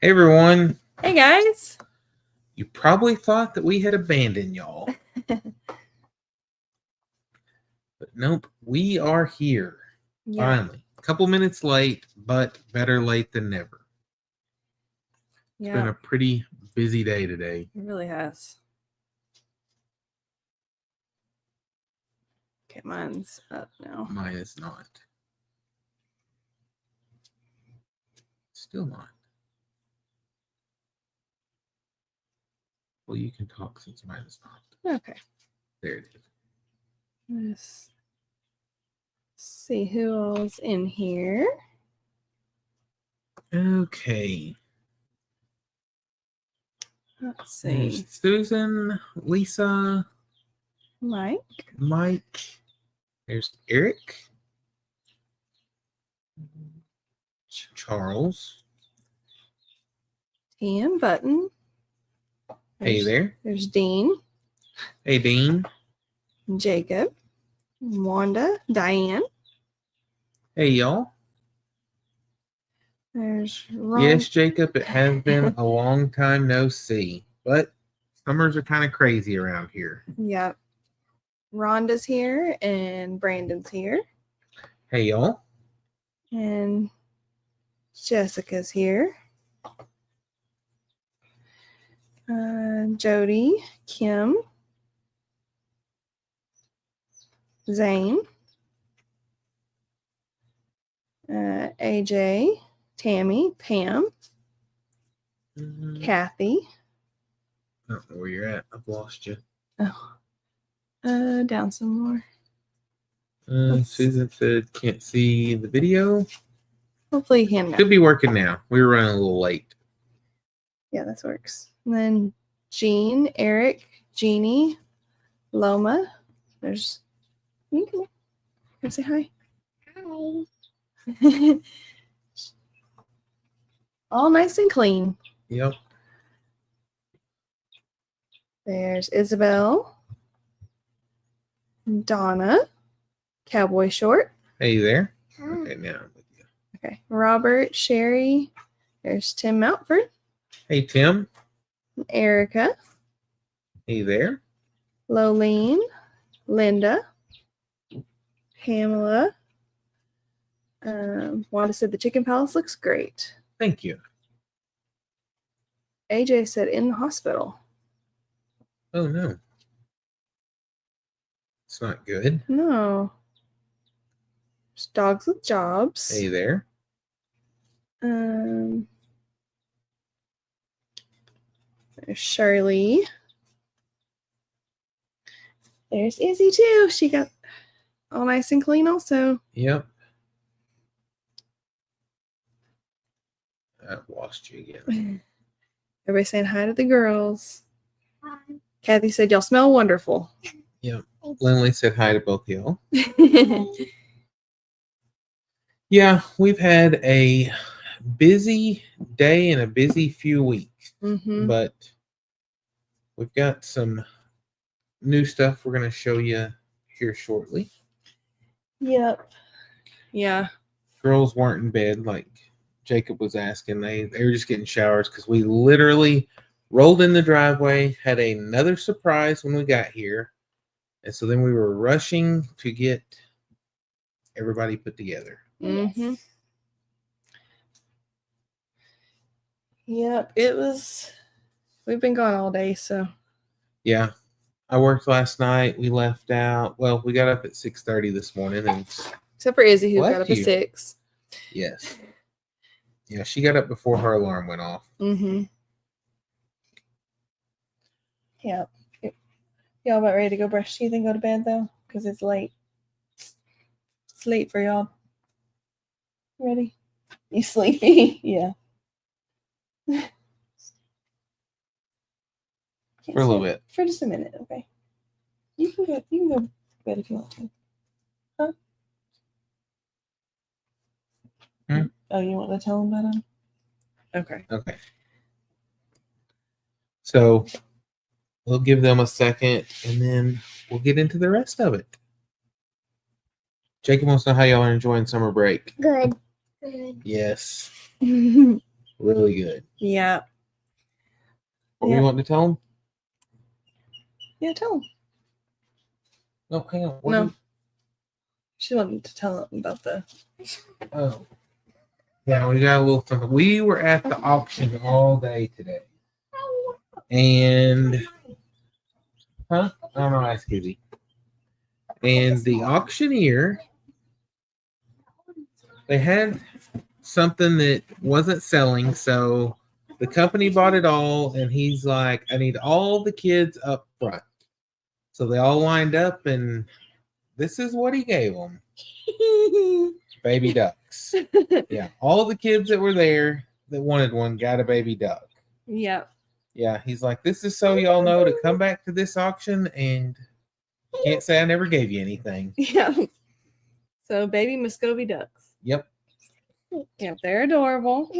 Hey everyone, Hey guys. you probably thought that we had abandoned y'all. But nope, we are here. Yeah. Finally. A couple minutes late, but better late than never. It's been Yeah. a pretty busy day today. It really has. Okay, mine's up now. Mine is not. Still not. Well, you can talk since mine is not. Okay. There it is. Let's see who all's in here. Okay. Let's see. There's Susan, Lisa, Mike. There's Eric, Charles. Ian Button. Hey there. There's Dean. Hey Dean. Jacob. Wanda. Diane. Hey y'all. There's Ron. Yes, Jacob, it has been a long time no see, but summers are kind of crazy around here. Yep. Rhonda's here and Brandon's here. Hey y'all. And Jessica's here. Jody, Kim, Zane, AJ, Tammy, Pam, Kathy. I don't know where you're at. I've lost you. Oh, down some more. Susan said can't see the video. Hopefully you can now. Should be working now. We were running a little late. Yeah, this works. And then Jean, Eric, Jeannie, Loma. There's you can come say hi. Hi. All nice and clean. Yep. There's Isabel, Donna, Cowboy Short. Hey there. Okay, now I'm with you. Okay. Robert, Sherry. There's Tim Mountford. Hey Tim. Erica. Hey there. Lolene. Linda. Pamela. Wanda said the chicken palace looks great. Thank you. AJ said in the hospital. Oh no. It's not good. No. There's dogs with jobs. Hey there. There's Shirley. There's Izzy too. She got all nice and clean also. Yep. I've lost you again. Everybody saying hi to the girls. Hi. Kathy said y'all smell wonderful. Yep. Lindley said hi to both of y'all. Yeah, we've had a busy day and a busy few weeks, but we've got some new stuff we're going to show you here shortly. Yep. Yeah. Girls weren't in bed like Jacob was asking. They were just getting showers because we literally rolled in the driveway, had another surprise when we got here, and so then we were rushing to get everybody put together. Mm-hmm. Yep, it was. We've been gone all day, so. Yeah, I worked last night. We left out. Well, we got up at 6:30 this morning, and except for Izzy, who got up at 6. Yes. Yeah, she got up before her alarm went off. Yeah. Y'all about ready to go brush teeth and go to bed though, because it's late. It's late for y'all. Ready? You sleepy? Yeah. For a little bit. For just a minute, okay. You can go to bed if you want to. Huh? Oh, you want to tell them about them? Okay. Okay. So we'll give them a second and then we'll get into the rest of it. Jacob wants to know how y'all are enjoying summer break. Good. Yes. Really good. Yeah. What were you wanting to tell them? Yeah, tell him. No, hang on. What No. did- She wanted to tell him about the. Oh. Yeah, we got a little something. We were at the auction all day today. And, huh? I don't know, ask Izzy. And the auctioneer, they had something that wasn't selling, so the company bought it all, and he's like, I need all the kids up front. So they all lined up, and this is what he gave them. Baby ducks. Yeah, all the kids that were there that wanted one got a baby duck. Yeah. Yeah, he's like, this is so y'all know to come back to this auction and can't say I never gave you anything. Yeah. So baby Muscovy ducks. Yep. Yep, they're adorable.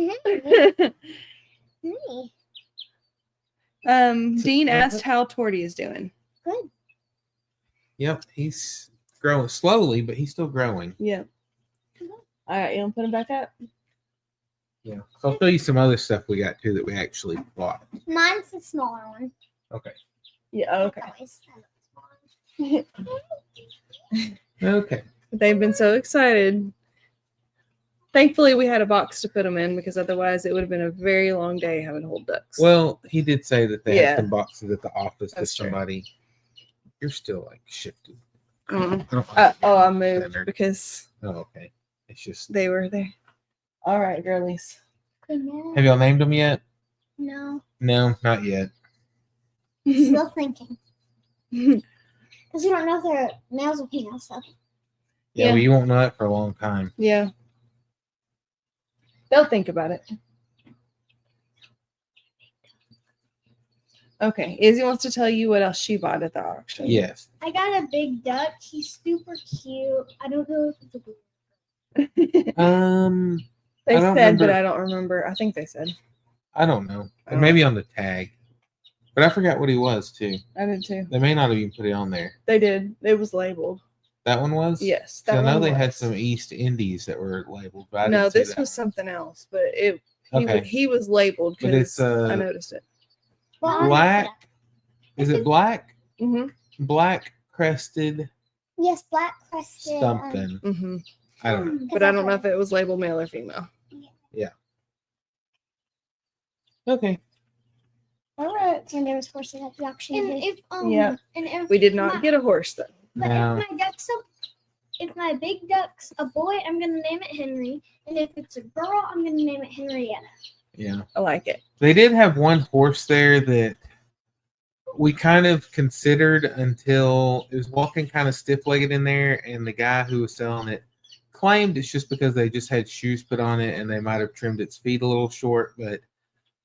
Dean asked how Torty is doing. Good. Yep, he's growing slowly, but he's still growing. Yeah. All right, you want to put him back up? Yeah. So I'll show you some other stuff we got too that we actually bought. Mine's the smaller one. Okay. Yeah, okay. Okay. They've been so excited. Thankfully, we had a box to put them in because otherwise it would have been a very long day having to hold ducks. Well, he did say that they Yeah. had some boxes at the office That's to true. somebody. You're still like shifted. Mm. I don't like Oh, I being moved centered. because Oh, okay. It's just. they were there. All right, girlies. Have y'all named them yet? No. No, not yet. Still thinking. Because we don't know if they're males or females. So. Yeah, Yeah. well, you won't know that for a long time. Yeah. They'll think about it. Okay. Izzy wants to tell you what else she bought at the auction. Yes. I got a big duck. He's super cute. I don't know if it's a blue. They I don't said, but remember. I don't remember. I think they said. I don't know. Oh. It may be on the tag. But I forgot what he was too. I did too. They may not have even put it on there. They did. It was labeled. That one was? Yes. 'Cause I know one they had was. some East Indies that were labeled, but I No, didn't see this that was one. something else, but Okay. he was labeled But it's, because I noticed it. Black. Is it black? Mm-hmm. Black crested Yes, black crested. something. Mm-hmm. I don't know. But I don't know if it was labeled male or female. Okay. All right. And there was horses at the auction. And today. if Yeah. and if We did not get a horse though. But No. if my big duck's a boy, I'm gonna name it Henry. And if it's a girl, I'm gonna name it Henrietta. Yeah. I like it. They did have one horse there that we kind of considered until it was walking kind of stiff-legged in there, and the guy who was selling it claimed it's just because they just had shoes put on it and they might have trimmed its feet a little short. But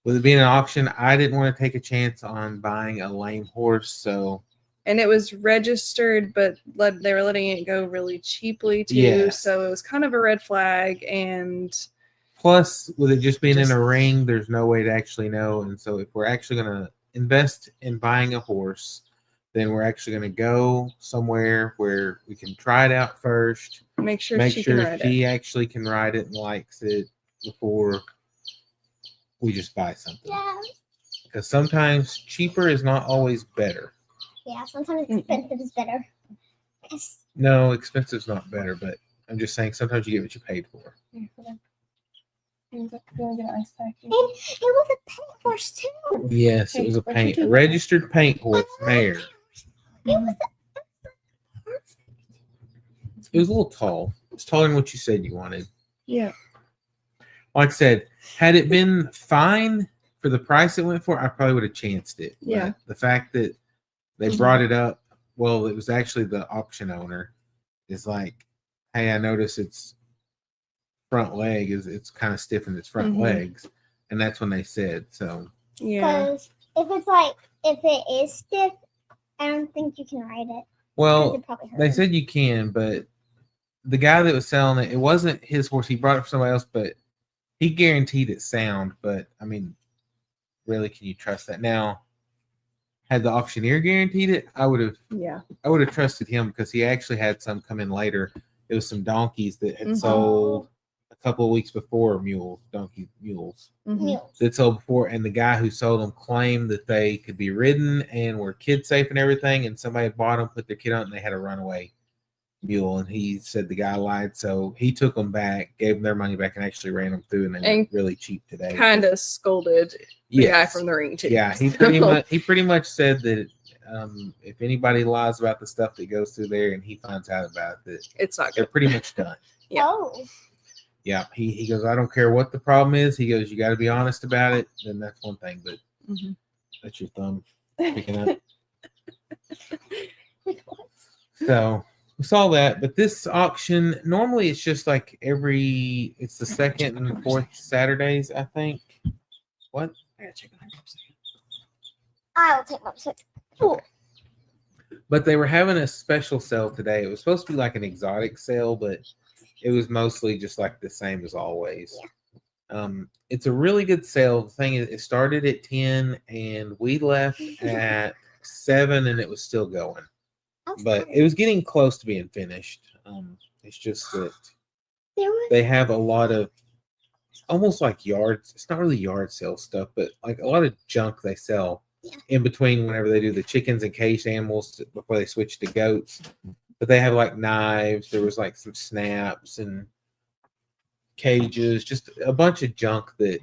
with it being an auction, I didn't want to take a chance on buying a lame horse, so And it was registered, but they were letting it go really cheaply too. Yes. So it was kind of a red flag. And plus with it just being Just- in a ring, there's no way to actually know. And so if we're actually going to invest in buying a horse, then we're actually going to go somewhere where we can try it out first, make sure make she can sure ride it. she actually can ride it and likes it before we just buy something. Yeah. Because sometimes cheaper is not always better. Yeah, sometimes expensive is better. Yes. No, expensive's not better, but I'm just saying sometimes you get what you paid for. You want to get an ice pack? And it was a paint horse too. Yes, it was a registered paint horse mare. It was It was a little tall. It's taller than what you said you wanted. Yeah. Like I said, had it been fine for the price it went for, I probably would have chanced it. But Yeah. the fact that they brought it up, well, it was actually the auction owner, is like, hey, I notice its front leg it's kind of stiff in its front Mhm. legs. And that's when they said, so Yeah. because if it is stiff, I don't think you can ride it. 'Cause well, it'd probably hurt they him. said you can, but the guy that was selling it wasn't his horse. He brought it for somebody else, but he guaranteed it's sound. But I mean, really, can you trust that? Now, had the auctioneer guaranteed it, I would have trusted him because he actually had some come in later. It was some donkeys that had Mhm. sold a couple of weeks before mules. Mhm. Meals. That sold before, and the guy who sold them claimed that they could be ridden and were kid safe and everything. And somebody had bought them, put their kid on, and they had a runaway mule. And he said the guy lied, so he took them back, gave them their money back, and actually ran them through, and they were really cheap today. Kind of scolded the guy from the ring too. Yeah, he pretty much said that if anybody lies about the stuff that goes through there, and he finds out about it, that It's not they're good. pretty much done. Yeah. Oh. Yeah, he goes, I don't care what the problem is. He goes, you got to be honest about it. Then that's one thing, but Mhm. that's your thumb picking up. So we saw that, but this auction normally it's just like it's the second and fourth Saturdays, I think. What? I gotta check on her for a second. I'll take my sip. Cool. But they were having a special sale today. It was supposed to be like an exotic sale, but it was mostly just like the same as always. It's a really good sale. The thing is, it started at 10 and we left at 7 and it was still going. But it was getting close to being finished. It's just that they have a lot of almost like yards. It's not really yard sale stuff, but like a lot of junk they sell in between whenever they do the chickens and caged animals before they switch to goats. But they have like knives. There was like some snaps and cages, just a bunch of junk that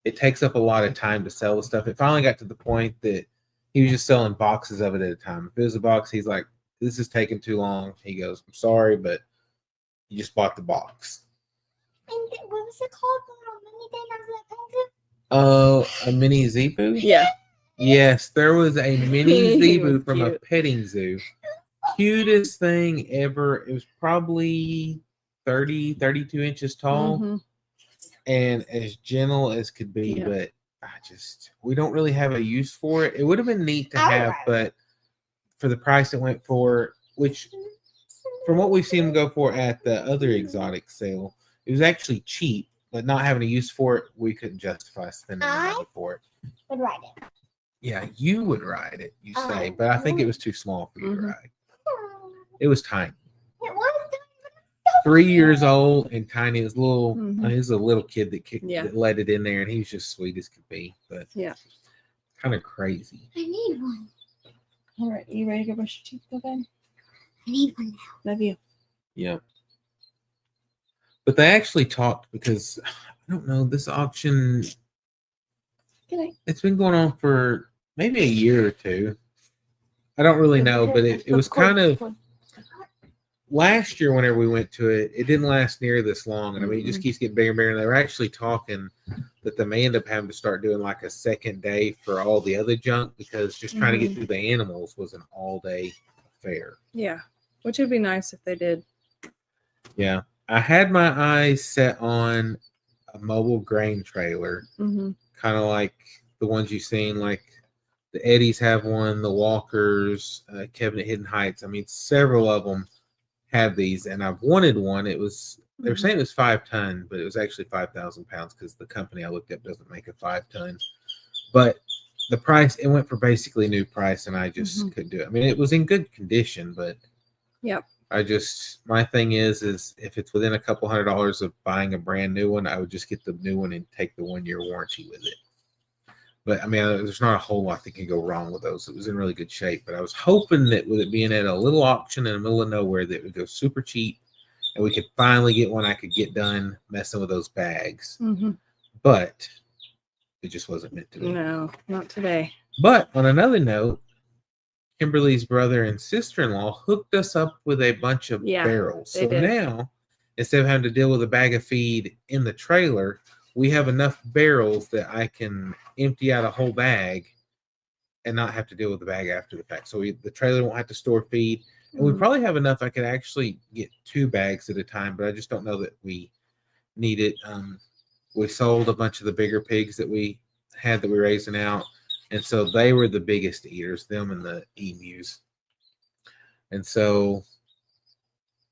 it takes up a lot of time to sell the stuff. It finally got to the point that he was just selling boxes of it at a time. If it was a box, he's like, this is taking too long. He goes, I'm sorry, but you just bought the box. And what was it called? The little mini thing I was A mini zebu? Yeah. Yes, there was a mini He zebu was from a cute. petting zoo. Cutest thing ever. It was probably 30, 32 inches tall Mhm. and as gentle as could be, Yeah. but we don't really have a use for it. It would have been neat to have, but for the price it went for, which from what we've seen them go for at the other exotic sale, it was actually cheap, but not having a use for it, we couldn't justify spending the money for it. would ride it. Yeah, you would ride it, you say, but I think it was too small for you to ride. It was tiny. It was 3 years old and tiny. It was little. Mhm. He was a little kid that Yeah. that let it in there, and he was just sweet as could be. But Yeah. kind of crazy. I need one. All right, you ready to go brush your teeth, go then? I need one now. Love you. Yeah. But they actually talked because I don't know, this auction. Good night. It's been going on for maybe a year or two. I don't really know, but it was kind of last year whenever we went to it. It didn't last near this long, and I mean, it just keeps getting bigger and bigger. And they were actually talking that they may end up having to start doing like a second day for all the other junk because just trying to get through the animals was an all-day affair. Yeah. Which would be nice if they did. Yeah, I had my eyes set on a mobile grain trailer, Mhm. kind of like the ones you've seen, like the Eddies have one, the Walkers, Kevin at Hidden Heights. I mean, several of them have these, and I've wanted one. They were saying it was 5 ton, but it was actually 5,000 pounds because the company I looked up doesn't make a 5 ton. But the price, it went for basically new price, and I just couldn't do it. I mean, it was in good condition, but Yep. my thing is if it's within a couple $100 of buying a brand new one, I would just get the new one and take the 1-year warranty with it. But I mean, there's not a whole lot that can go wrong with those. It was in really good shape, but I was hoping that with it being at a little auction in the middle of nowhere, that it would go super cheap and we could finally get one I could get done messing with those bags. Mhm. But it just wasn't meant to be. No, not today. But on another note, Kimberly's brother and sister-in-law hooked us up with a bunch of barrels. they So did. now, instead of having to deal with a bag of feed in the trailer, we have enough barrels that I can empty out a whole bag and not have to deal with the bag after the fact. So the trailer won't have to store feed. And we probably have enough. I could actually get 2 bags at a time, but I just don't know that we need it. We sold a bunch of the bigger pigs that we had that we were raising out. And so they were the biggest eaters, them and the emus. And so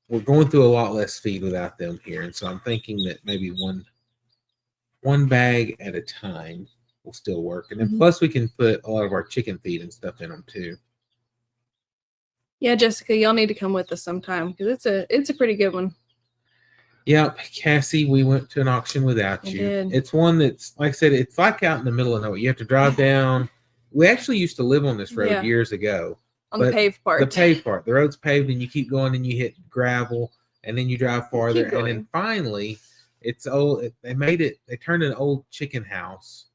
we're going through a lot less feed without them here. And so I'm thinking that maybe one bag at a time will still work. And then plus we can put a lot of our chicken feed and stuff in them too. Yeah, Jessica, y'all need to come with us sometime because it's a pretty good one. Yep, Cassie, we went to an auction without We you. did. It's one that's, like I said, it's like out in the middle of nowhere. You have to drive down. We actually used to live on this road Yeah. years ago. On the But paved part. The paved part. The road's paved, and you keep going, and you hit gravel, and then you drive farther, Keep and then going. finally, it's old. They made it. They turned an old chicken house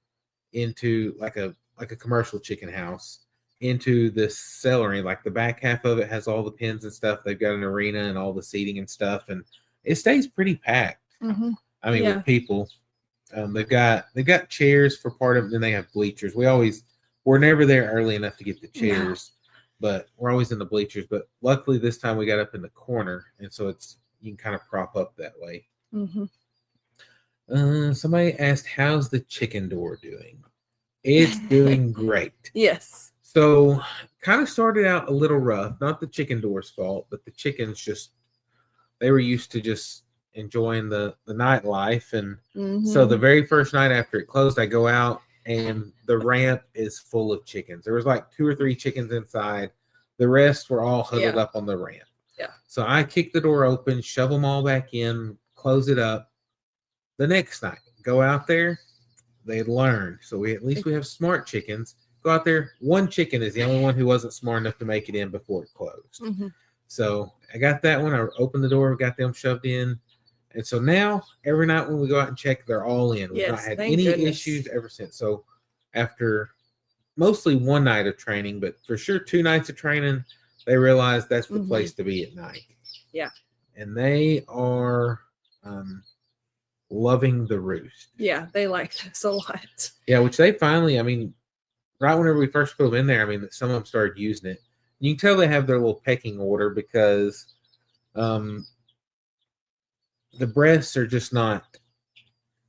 into like a commercial chicken house into this celery. Like the back half of it has all the pens and stuff. They've got an arena and all the seating and stuff, and it stays pretty packed. Mm-hmm. I mean, Yeah. with people, they've got chairs for part of it. Then they have bleachers. We're never there early enough to get the chairs, but we're always in the bleachers. But luckily this time we got up in the corner, and so you can kind of prop up that way. Mm-hmm. Somebody asked, "How's the chicken door doing?" It's doing great. Yes. So, kind of started out a little rough. Not the chicken door's fault, but the chickens they were used to just enjoying the nightlife, and so the very first night after it closed, I go out and the ramp is full of chickens. There was like 2 or 3 chickens inside. The rest were all huddled up on the ramp. Yeah. So I kick the door open, shove them all back in, close it up. The next night, go out there. They had learned. So we have smart chickens. Go out there. One chicken is the only one who wasn't smart enough to make it in before it closed. Mm-hmm. So I got that one. I opened the door, got them shoved in. And so now every night when we go out and check, they're all in. We've not had any issues ever since. So after mostly one night of training, but for sure 2 nights of training, they realized that's the place to be at night. Yeah. And they are loving the roost. Yeah, they like this a lot. Yeah, which they finally, I mean, right whenever we first put them in there, I mean, some of them started using it. You can tell they have their little pecking order because the breasts are just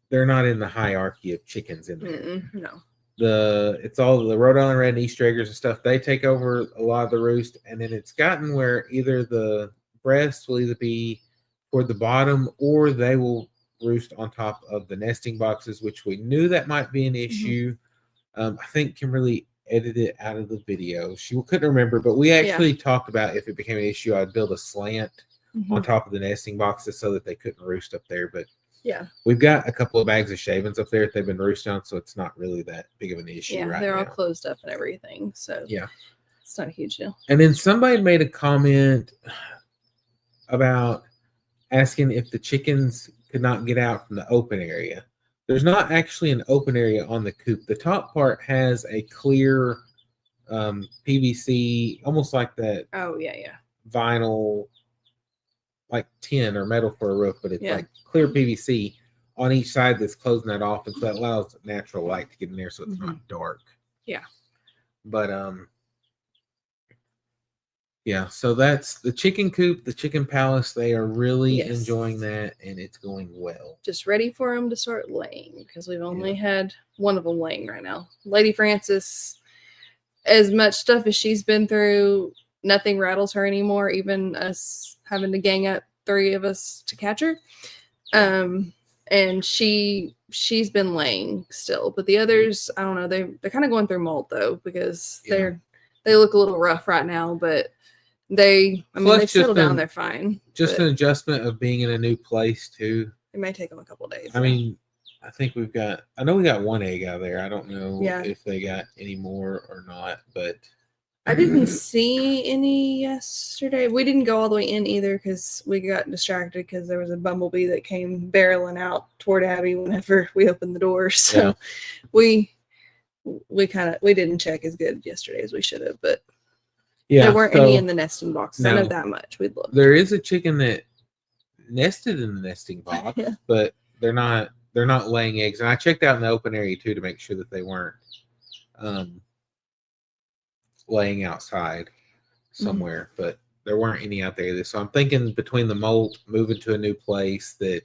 they're not in the hierarchy of chickens in there. No. It's all the Rhode Island Red and Easter eggers and stuff. They take over a lot of the roost, and then it's gotten where either the breasts will either be toward the bottom or they will roost on top of the nesting boxes, which we knew that might be an issue. I think Kimberly edited it out of the video. She couldn't remember, but we actually talked about if it became an issue, I'd build a slant on top of the nesting boxes so that they couldn't roost up there. But we've got a couple of bags of shavings up there that they've been roosting on, so it's not really that big of an issue right now. They're all closed up and everything, so it's not a huge deal. And then somebody made a comment about asking if the chickens could not get out from the open area. There's not actually an open area on the coop. The top part has a clear PVC, almost like that vinyl, like tin or metal for a roof, but it's like clear PVC on each side that's closing that off, and so that allows natural light to get in there so it's not dark. Yeah. But so that's the chicken coop, the chicken palace. They are really enjoying that, and it's going well. Just ready for them to start laying because we've only had one of them laying right now. Lady Francis, as much stuff as she's been through, nothing rattles her anymore, even us having to gang up 3 of us to catch her. And she's been laying still, but the others, I don't know, they're kind of going through molt though, because they look a little rough right now, but they settle down, they're fine. Just an adjustment of being in a new place too. It may take them a couple of days. I mean, I know we got 1 egg out there. I don't know if they got any more or not, but I didn't see any yesterday. We didn't go all the way in either because we got distracted because there was a bumblebee that came barreling out toward Abby whenever we opened the door. So we didn't check as good yesterday as we should have, but there weren't any in the nesting boxes. I know that much. We'd look. There is a chicken that nested in the nesting box, but they're not laying eggs. And I checked out in the open area too to make sure that they weren't laying outside somewhere, but there weren't any out there either. So I'm thinking between the molt, moving to a new place, that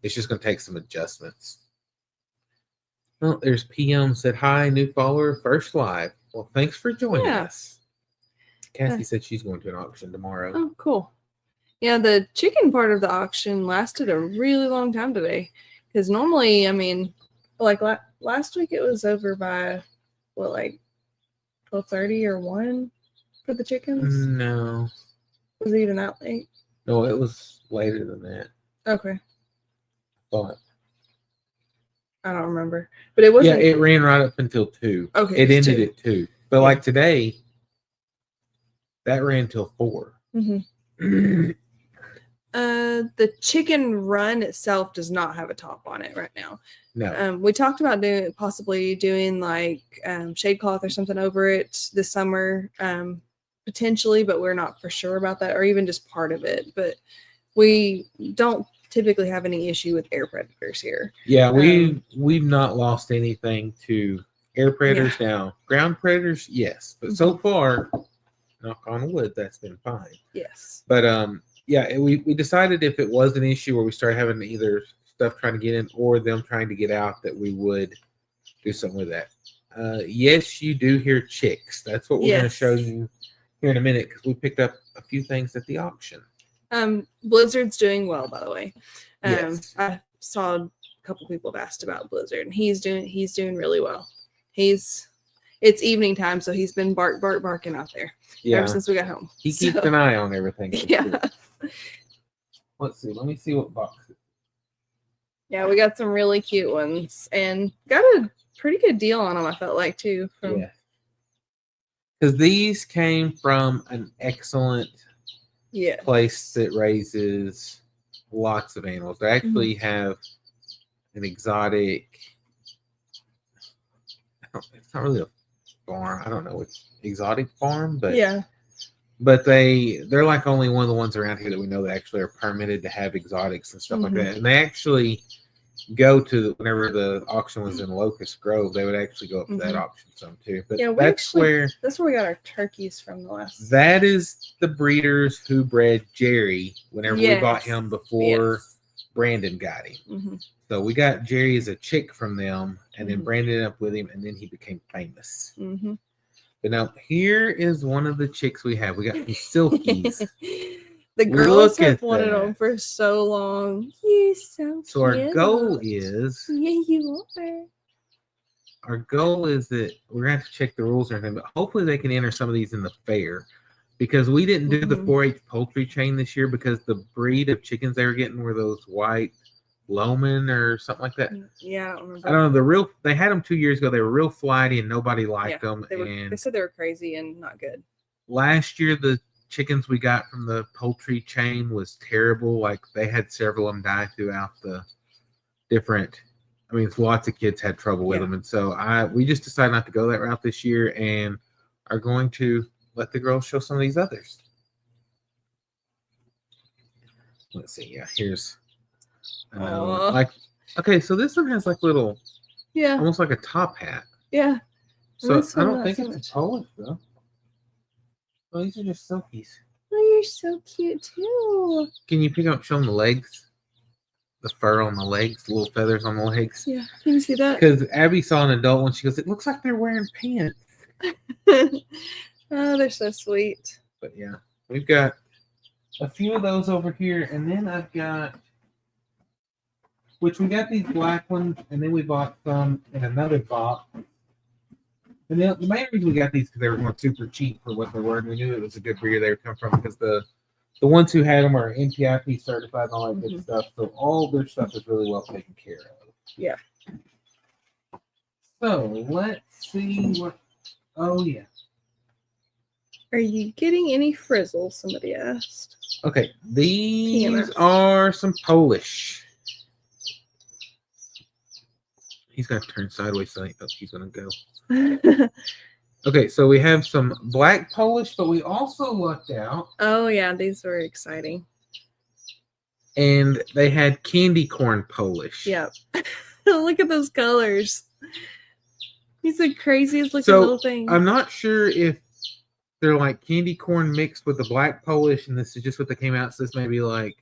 it's just going to take some adjustments. Well, there's PM said, "Hi, new follower, first live." Well, thanks for joining us. Cassie said she's going to an auction tomorrow. Oh, cool. Yeah, the chicken part of the auction lasted a really long time today. Because normally, I mean, like last week it was over by, 12:30 or 1 for the chickens? No. Was it even that late? No, it was later than that. Okay. But I don't remember. But it yeah, wasn't. it ran right up until 2. Okay, It it was ended 2. at 2. But Yeah. like today, that ran till 4. Mm-hmm. The chicken run itself does not have a top on it right now. No. We talked about possibly doing like shade cloth or something over it this summer, potentially, but we're not for sure about that, or even just part of it. But we don't typically have any issue with air predators here. Yeah, we've not lost anything to air predators. Yeah. Now, ground predators, yes, but so far, knock on wood, that's been fine. Yes. But yeah, we decided if it was an issue where we started having either stuff trying to get in or them trying to get out, that we would do something with that. Yes, you do hear chicks. That's what we're going to show you here in a minute, because we picked up a few things at the auction. Blizzard's doing well, by the way. Yes. I saw a couple people have asked about Blizzard, and he's doing really well. It's evening time, so he's been barking out there ever since we got home. He keeps an eye on everything. Yeah. Let's see. Let me see what box. Yeah, we got some really cute ones, and got a pretty good deal on them. I felt like too. Yeah. Because these came from an excellent place that raises lots of animals. They actually have an exotic. It's not really a farm. I don't know which exotic farm, but yeah. But they're like only one of the ones around here that we know that actually are permitted to have exotics and stuff like that. And they actually go to whenever the auction was in Locust Grove, they would actually go up to that auction some too. But yeah, that's where we got our turkeys from the last. That is the breeders who bred Jerry whenever we bought him before Brandon got him. So we got Jerry as a chick from them, and then Brandon ended up with him, and then he became famous. But now here is one of the chicks we have. We got some Silkies. The girls have wanted them for so long. You're so So our goal is. Yeah, you are. Our goal is that we're going to have to check the rules and everything, but hopefully they can enter some of these in the fair, because we didn't do the 4-H poultry chain this year because the breed of chickens they were getting were those white Loman or something like that. Yeah, I don't remember. I don't know. They had them 2 years ago. They were real flighty and nobody liked them. They said they were crazy and not good. Last year, the chickens we got from the poultry chain was terrible. Like they had several of them die throughout the different. I mean, lots of kids had trouble with them, and so we just decided not to go that route this year, and are going to let the girls show some of these others. Let's see. Yeah, here's okay. So this one has like little, almost like a top hat. Yeah. So I don't think it's a Polish though. Oh, these are just Silkies. Oh, you're so cute too. Can you show them the legs? The fur on the legs, the little feathers on the legs. Yeah, can you see that? Because Abby saw an adult one. She goes, "It looks like they're wearing pants." Oh, they're so sweet. But yeah, we've got a few of those over here, and then I've got, which we got these black ones, and then we bought some in another box. And then the main reason we got these because they were going super cheap for what they were, and we knew it was a good breeder they would come from, because the ones who had them are NPIP certified and all that good stuff. So all their stuff is really well taken care of. Yeah. So let's see what. Oh yeah. Are you getting any frizzle? Somebody asked. Okay, these are some Polish. He's gonna turn sideways, so he's gonna go. Okay, so we have some black Polish, but we also lucked out. Oh yeah, these were exciting. And they had candy corn Polish. Yep. Look at those colors. He's the craziest looking little thing. I'm not sure if they're like candy corn mixed with the black Polish, and this is just what they came out. So this may be like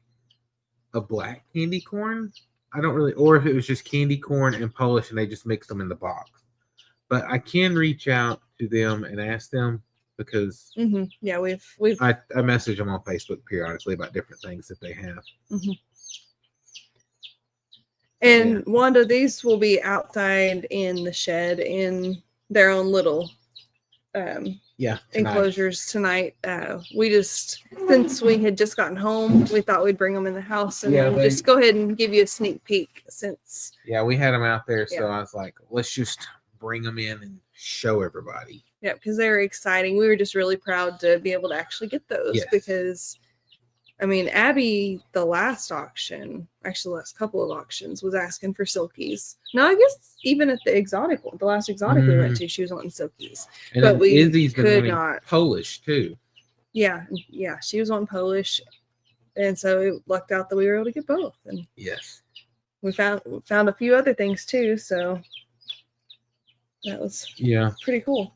a black candy corn. I don't really, or if it was just candy corn and Polish, and they just mixed them in the box. But I can reach out to them and ask them, because yeah, we've I message them on Facebook periodically about different things that they have. And Wanda, these will be outside in the shed in their own little Yeah. Tonight. enclosures tonight. We just, since we had just gotten home, we thought we'd bring them in the house and Yeah, then just go ahead and give you a sneak peek since. Yeah, we had them out there, so Yeah. I was like, let's just bring them in and show everybody. Yeah, because they were exciting. We were just really proud to be able to actually get those Yes. because, I mean, Abby, the last auction, actually the last couple of auctions, was asking for silkies. No, I guess even at the exotic one, the last exotic we went to, she was wanting silkies. And But then we Izzy's been could wanting not. Polish too. Yeah, she was on Polish, and so it lucked out that we were able to get both. And Yes. we found a few other things too, so that was Yeah, pretty cool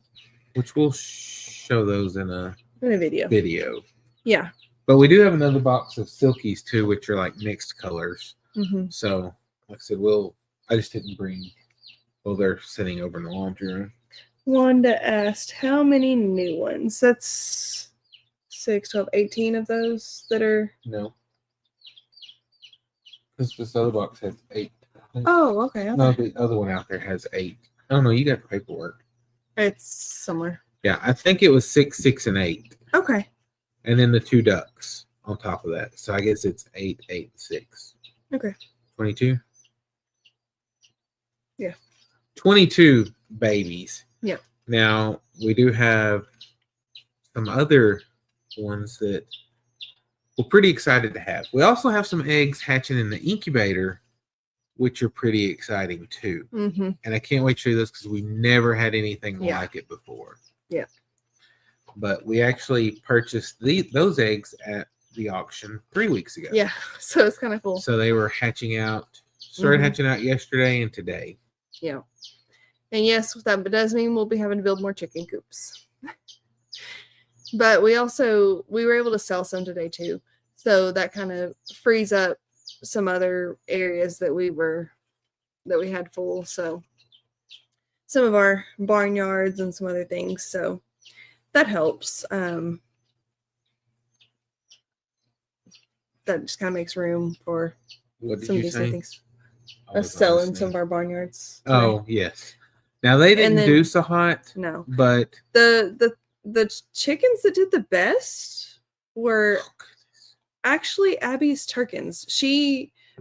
which we'll show those in a in a video. Yeah. But we do have another box of silkies too, which are like mixed colors. Mm-hmm. So, like I said, I just didn't bring. Well, they're sitting over in the laundry room. Wanda asked how many new ones. That's 6, 12, 18 of those that are. No, because this other box has 8. Oh, okay. No, the other one out there has 8. Oh no, you got the paperwork. It's somewhere. Yeah, I think it was 6, 6, and 8, Okay. and then the 2 ducks on top of that. So I guess it's 8, 8, 6. Okay. 22. Yeah. 22 babies. Yeah. Now we do have some other ones that we're pretty excited to have. We also have some eggs hatching in the incubator, which are pretty exciting too. Mm-hmm. And I can't wait to show you those because we never had anything like it before. Yeah. But we actually purchased those eggs at the auction 3 weeks ago. Yeah. So it's kind of cool. So they were hatching out, started Mhm. hatching out yesterday and today. Yeah. And yes, that does mean we'll be having to build more chicken coops. But we were able to sell some today too. So that kind of frees up some other areas that we had full. So some of our barnyards and some other things. So that helps. That just kind of makes room for What did some of you these other say? things. I Us was selling listening. some of our barnyards. today. Oh, yes. Now they didn't then- do so hot, No. but The chickens that did the best were actually Abby's turkins.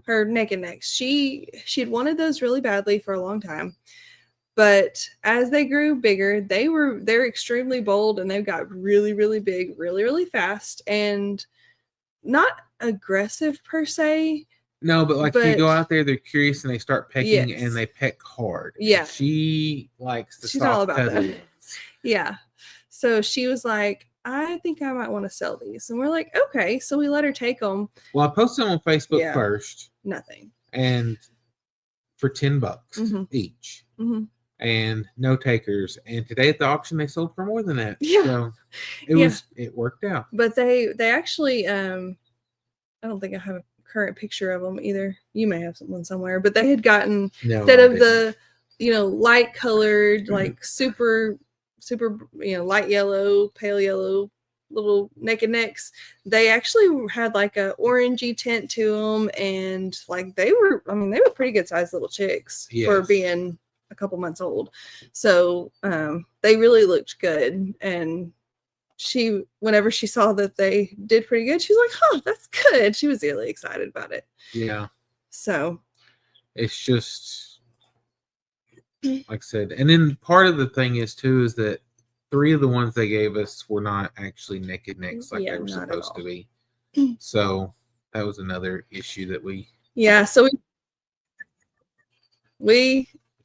Her naked necks. She'd wanted those really badly for a long time. But as they grew bigger, they're extremely bold and they've got really, really big, really, really fast, and not aggressive per se. no, but like if you But- go out there, they're curious and they start pecking Yes. and they peck hard. Yeah. She likes the She's soft all about that. cuddly ones. Yeah. So she was like, I think I might want to sell these. And we're like, okay. So we let her take them. Well, I posted them on Facebook Yeah. first Nothing. and for $10 Mhm. each. Mhm. And no takers. And today at the auction they sold for more than that. Yeah. So Yeah. it worked out. But they actually, I don't think I have a current picture of them either. You may have one somewhere, but they had gotten, No, instead I of didn't. the, light colored, like super, light yellow, pale yellow little naked necks, they actually had like a orangey tint to them. And like, they were pretty good sized little chicks for Yes. being a couple months old. So, they really looked good. And whenever she saw that they did pretty good, she was like, "Huh, that's good." She was really excited about it. Yeah. So, It's just like I said. And then part of the thing is too is that 3 of the ones they gave us were not actually naked necks like Yeah, they were not at supposed to all. be. So that was another issue that we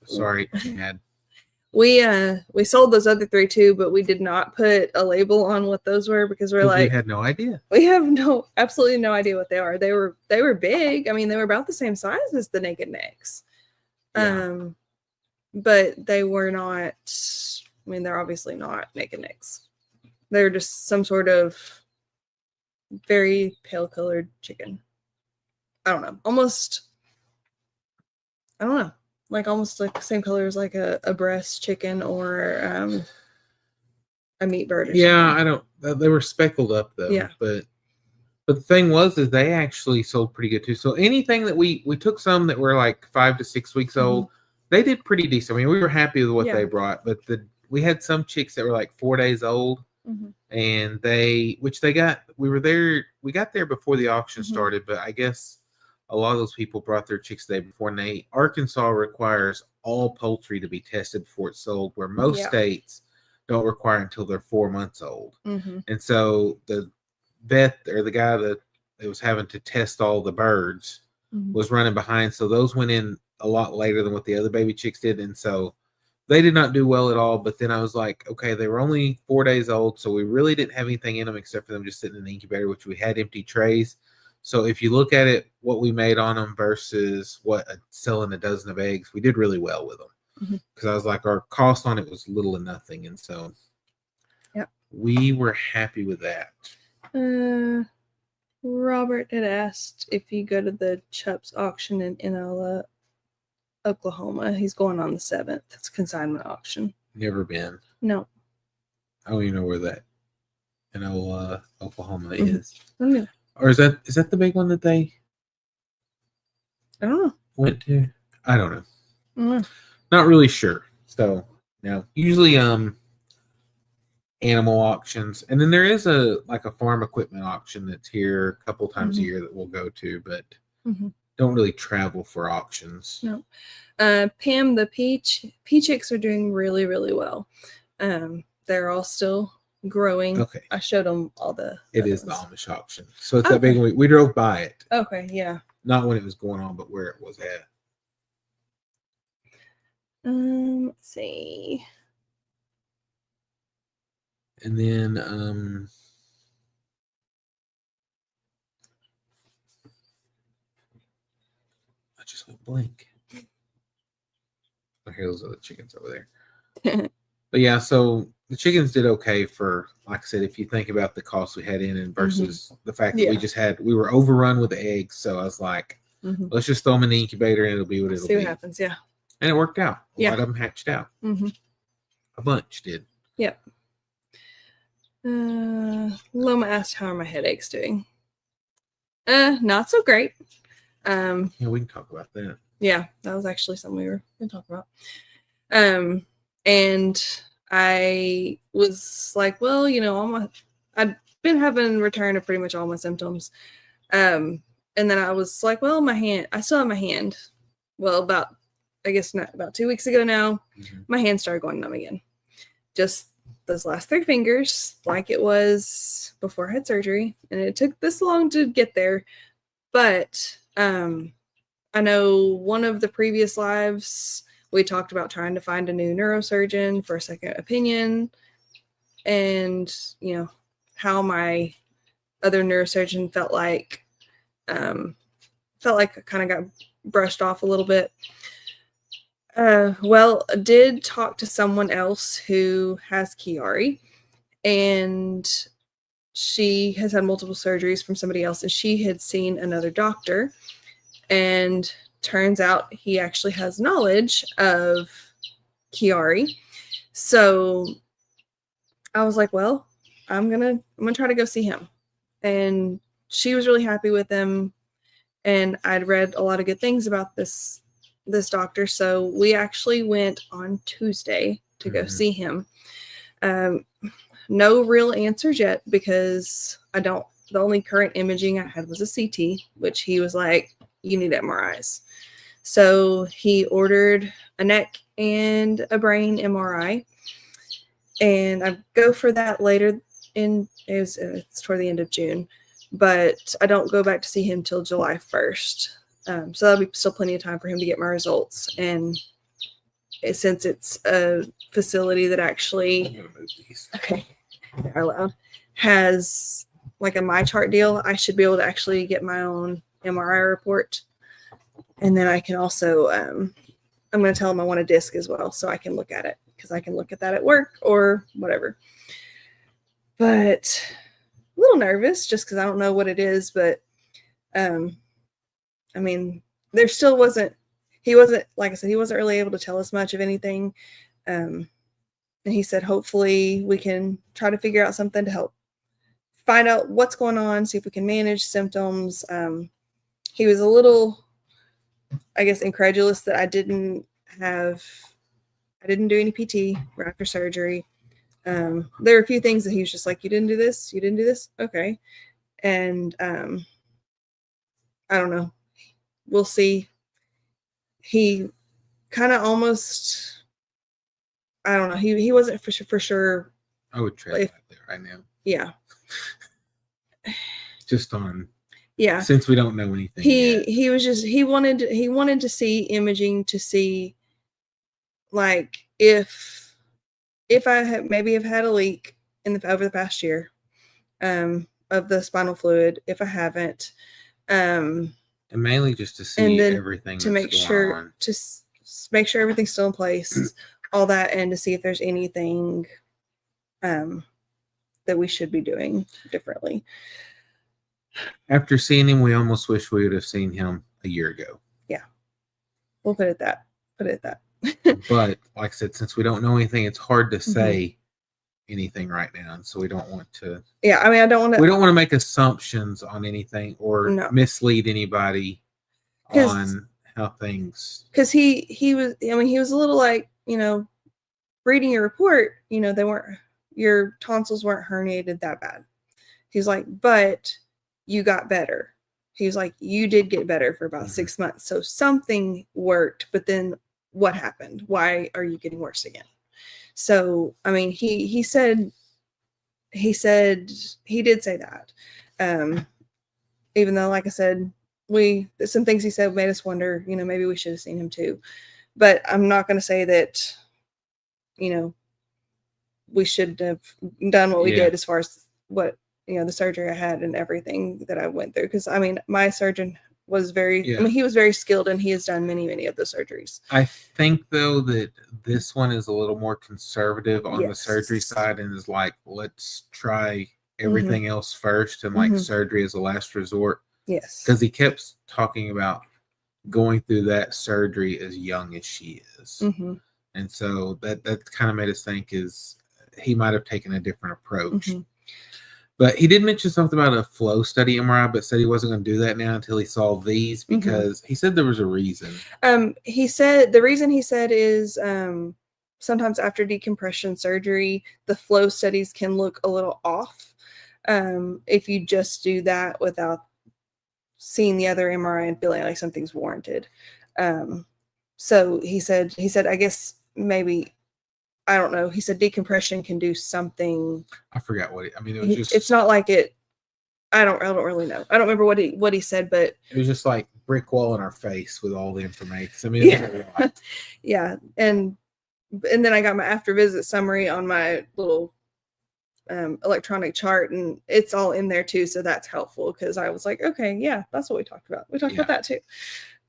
sorry had. we sold those other 3 too, but we did not put a label on what those were because we're 'Cause like, we had no idea. we have absolutely no idea what they are. They were big. I mean, they were about the same size as the naked necks. Yeah. But they were not, I mean, they're obviously not naked necks. They're just some sort of very pale colored chicken. I don't know. Like almost like the same color as like a breast chicken or a meat bird. Or Yeah, something. I don't. They were speckled up though. Yeah. But the thing is they actually sold pretty good too. So anything that we took some that were like 5 to 6 weeks old, they did pretty decent. I mean, we were happy with what Yeah. they brought, but the we had some chicks that were like 4 days old, Mhm. and we got there before the auction started, but I guess a lot of those people brought their chicks the day before. And Arkansas requires all poultry to be tested before it's sold, where most Yeah. states don't require until they're 4 months old. Mm-hmm. And so the vet, or the guy that was having to test all the birds, was running behind. So those went in a lot later than what the other baby chicks did. And so they did not do well at all. But then I was like, okay, they were only 4 days old, so we really didn't have anything in them except for them just sitting in the incubator, which we had empty trays. So if you look at it, what we made on them versus selling a dozen of eggs, we did really well with them. Because I was like, our cost on it was little to nothing. And so we were happy with that. Robert had asked if you go to the Chups auction in Enola, Oklahoma. He's going on the 7th. It's a consignment auction. Never been. No. I don't even know where that Enola, Oklahoma is. No. Or is that the big one that they I don't know. went to? I don't know. Mm. Not really sure. So no. Usually animal auctions, and then there is a farm equipment auction that's here a couple times a year that we'll go to, but don't really travel for auctions. No. Pam, the pea chicks are doing really, really well. They're all still growing. Okay. I showed them all the. It is ones. the Amish auction, so it's that big one. We drove by it. Okay, yeah. Not when it was going on, but where it was at. Let's see. And then I just went blank. Oh, here those are the chickens over there. But yeah, so the chickens did okay for, like I said, if you think about the cost we had in and versus the fact that we were overrun with eggs. So I was like, let's just throw them in the incubator and it'll be what it'll be. See what happens, yeah. And it worked out. A Yeah. lot of them hatched out. A bunch did. Yep. Loma asked how are my headaches doing. Not so great. Yeah, we can talk about that. Yeah, that was actually something we were going to talk about. And I was like, well, I'd been having return of pretty much all my symptoms. And then I was like, well, I still have my hand. Well, about 2 weeks ago now, my hand started going numb again. Just those last 3 fingers, like it was before I had surgery. And it took this long to get there. But I know one of the previous lives, we talked about trying to find a new neurosurgeon for a second opinion. And, how my other neurosurgeon felt like I kind of got brushed off a little bit. Well, I did talk to someone else who has Kiari, and she has had multiple surgeries from somebody else, and she had seen another doctor, and turns out he actually has knowledge of Kiari. So I was like, well, I'm gonna try to go see him. And she was really happy with him, and I'd read a lot of good things about this doctor. So we actually went on Tuesday to go see him. No real answers yet, because the only current imaging I had was a CT, which he was like, you need MRIs. So he ordered a neck and a brain MRI, and I go for that later it's toward the end of June, but I don't go back to see him till July 1st. So that'll be still plenty of time for him to get my results. And since it's a facility that actually, I'm gonna move these. okay, they're loud, has like a MyChart deal, I should be able to actually get my own MRI report. And then I can also, I'm going to tell him I want a disc as well, so I can look at it, because I can look at that at work or whatever. But a little nervous just because I don't know what it is. But I mean, there still wasn't, like I said, he wasn't really able to tell us much of anything. And he said, hopefully we can try to figure out something to help find out what's going on, see if we can manage symptoms. He was a little, I guess, incredulous that I didn't have I didn't do any PT right after surgery. There were a few things that he was just like, you didn't do this, you didn't do this, okay. And I don't know. We'll see. He kind of almost, I don't know. He wasn't for sure. I would tread lightly right now. Yeah. Just on. Yeah. Since we don't know anything. He was just he wanted to see imaging to see like if I had maybe have had a leak over the past year of the spinal fluid. If I haven't. And mainly just to see everything to make sure make sure everything's still in place, all that, and to see if there's anything that we should be doing differently. After seeing him, we almost wish we would have seen him a year ago. Yeah, we'll put it that. But like I said, since we don't know anything, it's hard to say anything right now, and so we don't want to. Yeah, I mean, I don't want to. We don't want to make assumptions on anything or mislead anybody on how things. Because he was, I mean, he was a little like, reading your report, your tonsils weren't herniated that bad. He's like, but you got better. He was like, you did get better for about 6 months. So something worked, but then what happened? Why are you getting worse again? So, I mean, he did say that. Even though, like I said, some things he said made us wonder, maybe we should have seen him too. But I'm not going to say that, we should have done what we did as far as what, the surgery I had and everything that I went through. Because, I mean, my surgeon was he was very skilled, and he has done many, many of the surgeries. I think, though, that this one is a little more conservative on the surgery side and is like, let's try everything else first and like surgery as a last resort. Yes. Because he kept talking about going through that surgery as young as she is. And so that kind of made us think he might have taken a different approach. But he did mention something about a flow study MRI, but said he wasn't going to do that now until he saw these, because he said there was a reason. He said the reason he said is sometimes after decompression surgery, the flow studies can look a little off if you just do that without seeing the other MRI and feeling like something's warranted. So he said, I guess maybe, I don't know. He said decompression can do something. I forgot what it was just. It's not like it. I don't really know. I don't remember what he said, but it was just like brick wall in our face with all the information. I mean, it was a lot. Yeah, and then I got my after visit summary on my little electronic chart, and it's all in there too. So that's helpful, because I was like, okay, yeah, that's what we talked about. We talked about that too.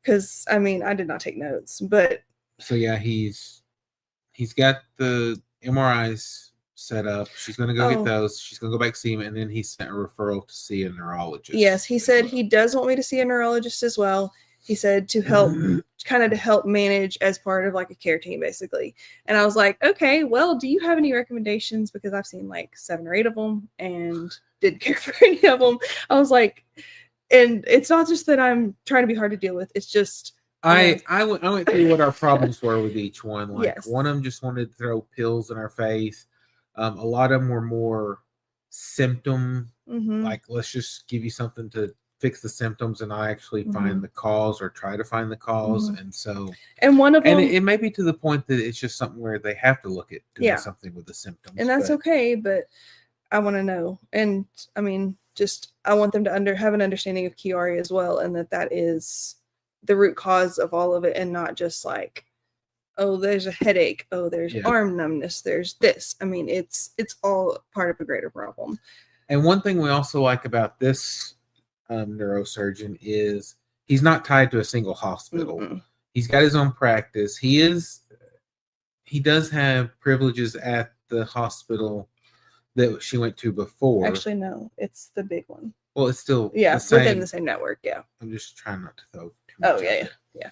Because I mean, I did not take notes, but so yeah, he's got the MRIs set up. She's going to go get those. She's going to go back to see him, and then he sent a referral to see a neurologist. Yes, he said he does want me to see a neurologist as well. He said to help, to help manage as part of like a care team, basically. And I was like, okay, well, do you have any recommendations? Because I've seen like 7 or 8 of them and didn't care for any of them. I was like, and it's not just that I'm trying to be hard to deal with. It's just, I went through what our problems were with each one. Like one of them just wanted to throw pills in our face. A lot of them were more symptom, like let's just give you something to fix the symptoms, and I actually find the cause or try to find the cause. And so, and one of them, and it may be to the point that it's just something where they have to look at doing something with the symptoms, and that's okay. But I want to know, and I mean, just I want them to have an understanding of Kiari as well, and that is the root cause of all of it, and not just like, oh, there's a headache, oh, there's arm numbness, there's this. I mean, it's all part of a greater problem. And one thing we also like about this neurosurgeon is he's not tied to a single hospital. He's got his own practice. He does have privileges at the hospital that she went to before. Actually, no, it's the big one. Well, it's still within the same network. Yeah. I'm just trying not to throw too much. Oh yeah.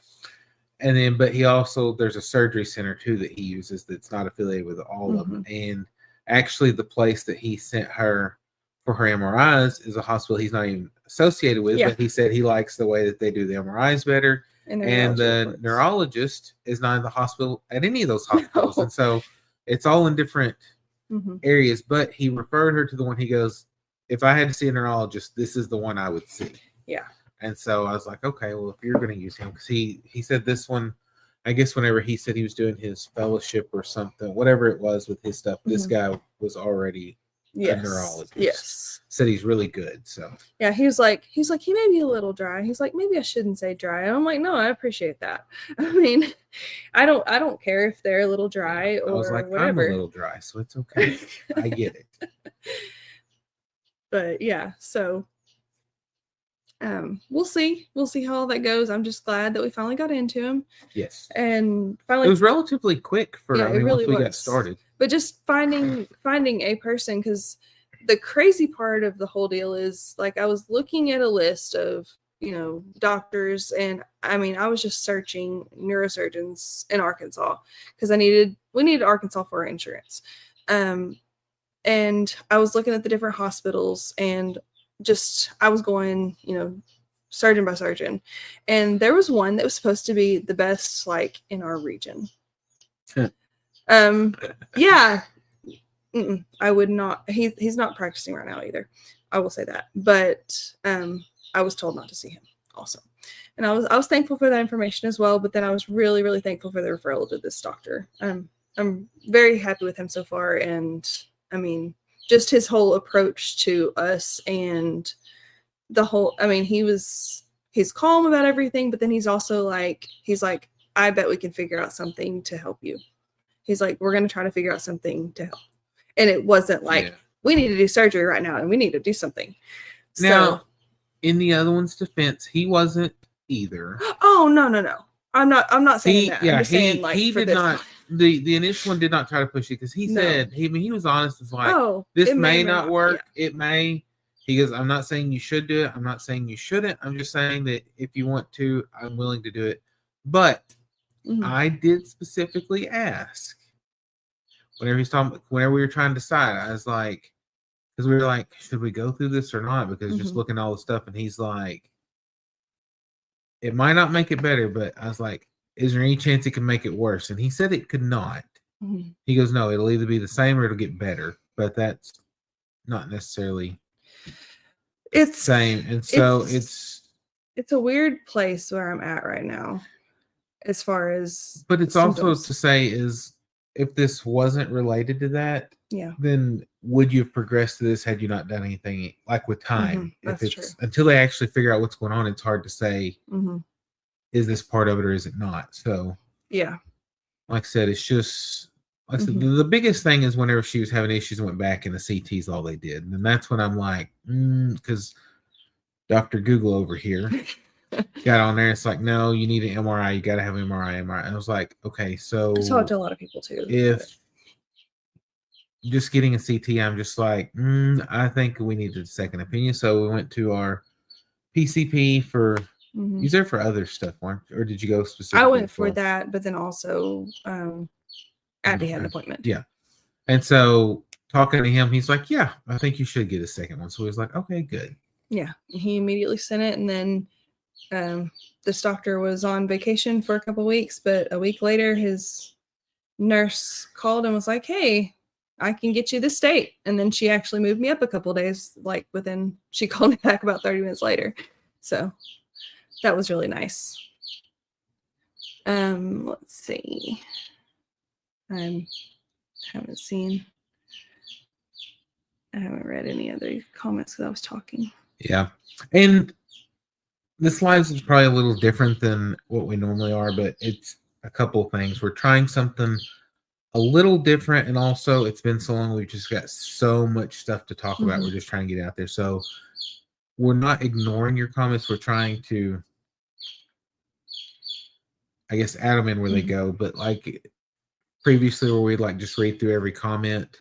And then, but there's a surgery center too that he uses that's not affiliated with all of them. And actually, the place that he sent her for her MRIs is a hospital he's not even associated with. But he said he likes the way that they do the MRIs better. in their And neurology the reports. neurologist is not in the hospital at any of those hospitals. No. And so it's all in different Mhm. areas, but he referred her to the one. He goes, if I had to see a neurologist, this is the one I would see. Yeah. And so I was like, okay, well, if you're going to use him, because he said this one, I guess whenever he said he was doing his fellowship or something, whatever it was with his stuff, this guy was already Yes. a neurologist. Yes. Said he's really good. So Yeah, he was like, he may be a little dry. He's like, maybe I shouldn't say dry. And I'm like, no, I appreciate that. I mean, I don't care if they're a little dry or I was like, whatever. I'm a little dry, so it's okay. I get it. But yeah, so we'll see how all that goes. I'm just glad that we finally got into him Yes. and finally It was relatively quick for Yeah, it really once we got was. started. but just finding a person, because the crazy part of the whole deal is, like, I was looking at a list of, doctors, and I mean, I was just searching neurosurgeons in Arkansas because we needed Arkansas for our insurance. And I was looking at the different hospitals, and just I was going, surgeon by surgeon, and there was one that was supposed to be the best, like, in our region. Yeah. I would not. He's not practicing right now either. I will say that. But I was told not to see him also, and I was thankful for that information as well. But then I was really, really thankful for the referral to this doctor. I'm very happy with him so far, and I mean, just his whole approach to us and the whole. I mean, he's calm about everything, but then he's also like, I bet we can figure out something to help you. He's like, we're going to try to figure out something to help. And it wasn't like, we need to do surgery right now and we need to do something. Now, in the other one's defense, he wasn't either. Oh, no. I'm not saying that. Yeah, I'm just saying, like, he did not. The initial one did not try to push it because he said, he was honest. It's like, this may not work. Yeah. It may. He goes, I'm not saying you should do it. I'm not saying you shouldn't. I'm just saying that if you want to, I'm willing to do it. But I did specifically ask. Whenever we were trying to decide, I was like, because we were like, should we go through this or not? Because just looking at all the stuff, and he's like, it might not make it better, but I was like, is there any chance it can make it worse? And he said it could not. He goes, no, it'll either be the same or it'll get better, but that's not necessarily the same. And so it's a weird place where I'm at right now, as far as. But it's symptoms. Also to say is, if this wasn't related to that, then would you have progressed to this had you not done anything, like with time? If it's true. Until they actually figure out what's going on, it's hard to say, is this part of it or is it not? So, yeah, like I said, it's just, like I said, the biggest thing is whenever she was having issues and went back and the CT's all they did. And that's when I'm like, because Dr. Google over here got on there. It's like, no, you need an MRI. You got to have an MRI. And I was like, okay, so I talked to a lot of people too. If just getting a CT, I'm just like, I think we needed a second opinion. So we went to our PCP for. You there for other stuff, weren't you? Or did you go specifically? I went for that, but then also Abby had an appointment. Yeah, and so talking to him, he's like, yeah, I think you should get a second one. So he was like, okay, good. Yeah, he immediately sent it, and then this doctor was on vacation for a couple of weeks, but a week later his nurse called and was like, hey, I can get you this date. And then she actually moved me up a couple of days, like she called me back about 30 minutes later. So that was really nice. Let's see. I haven't read any other comments because I was talking. Yeah. And this live is probably a little different than what we normally are, but it's a couple of things. We're trying something a little different, and also it's been so long, we've just got so much stuff to talk about. We're just trying to get out there. So we're not ignoring your comments. We're trying to, I guess, add them in where they go. But like previously where we'd like just read through every comment,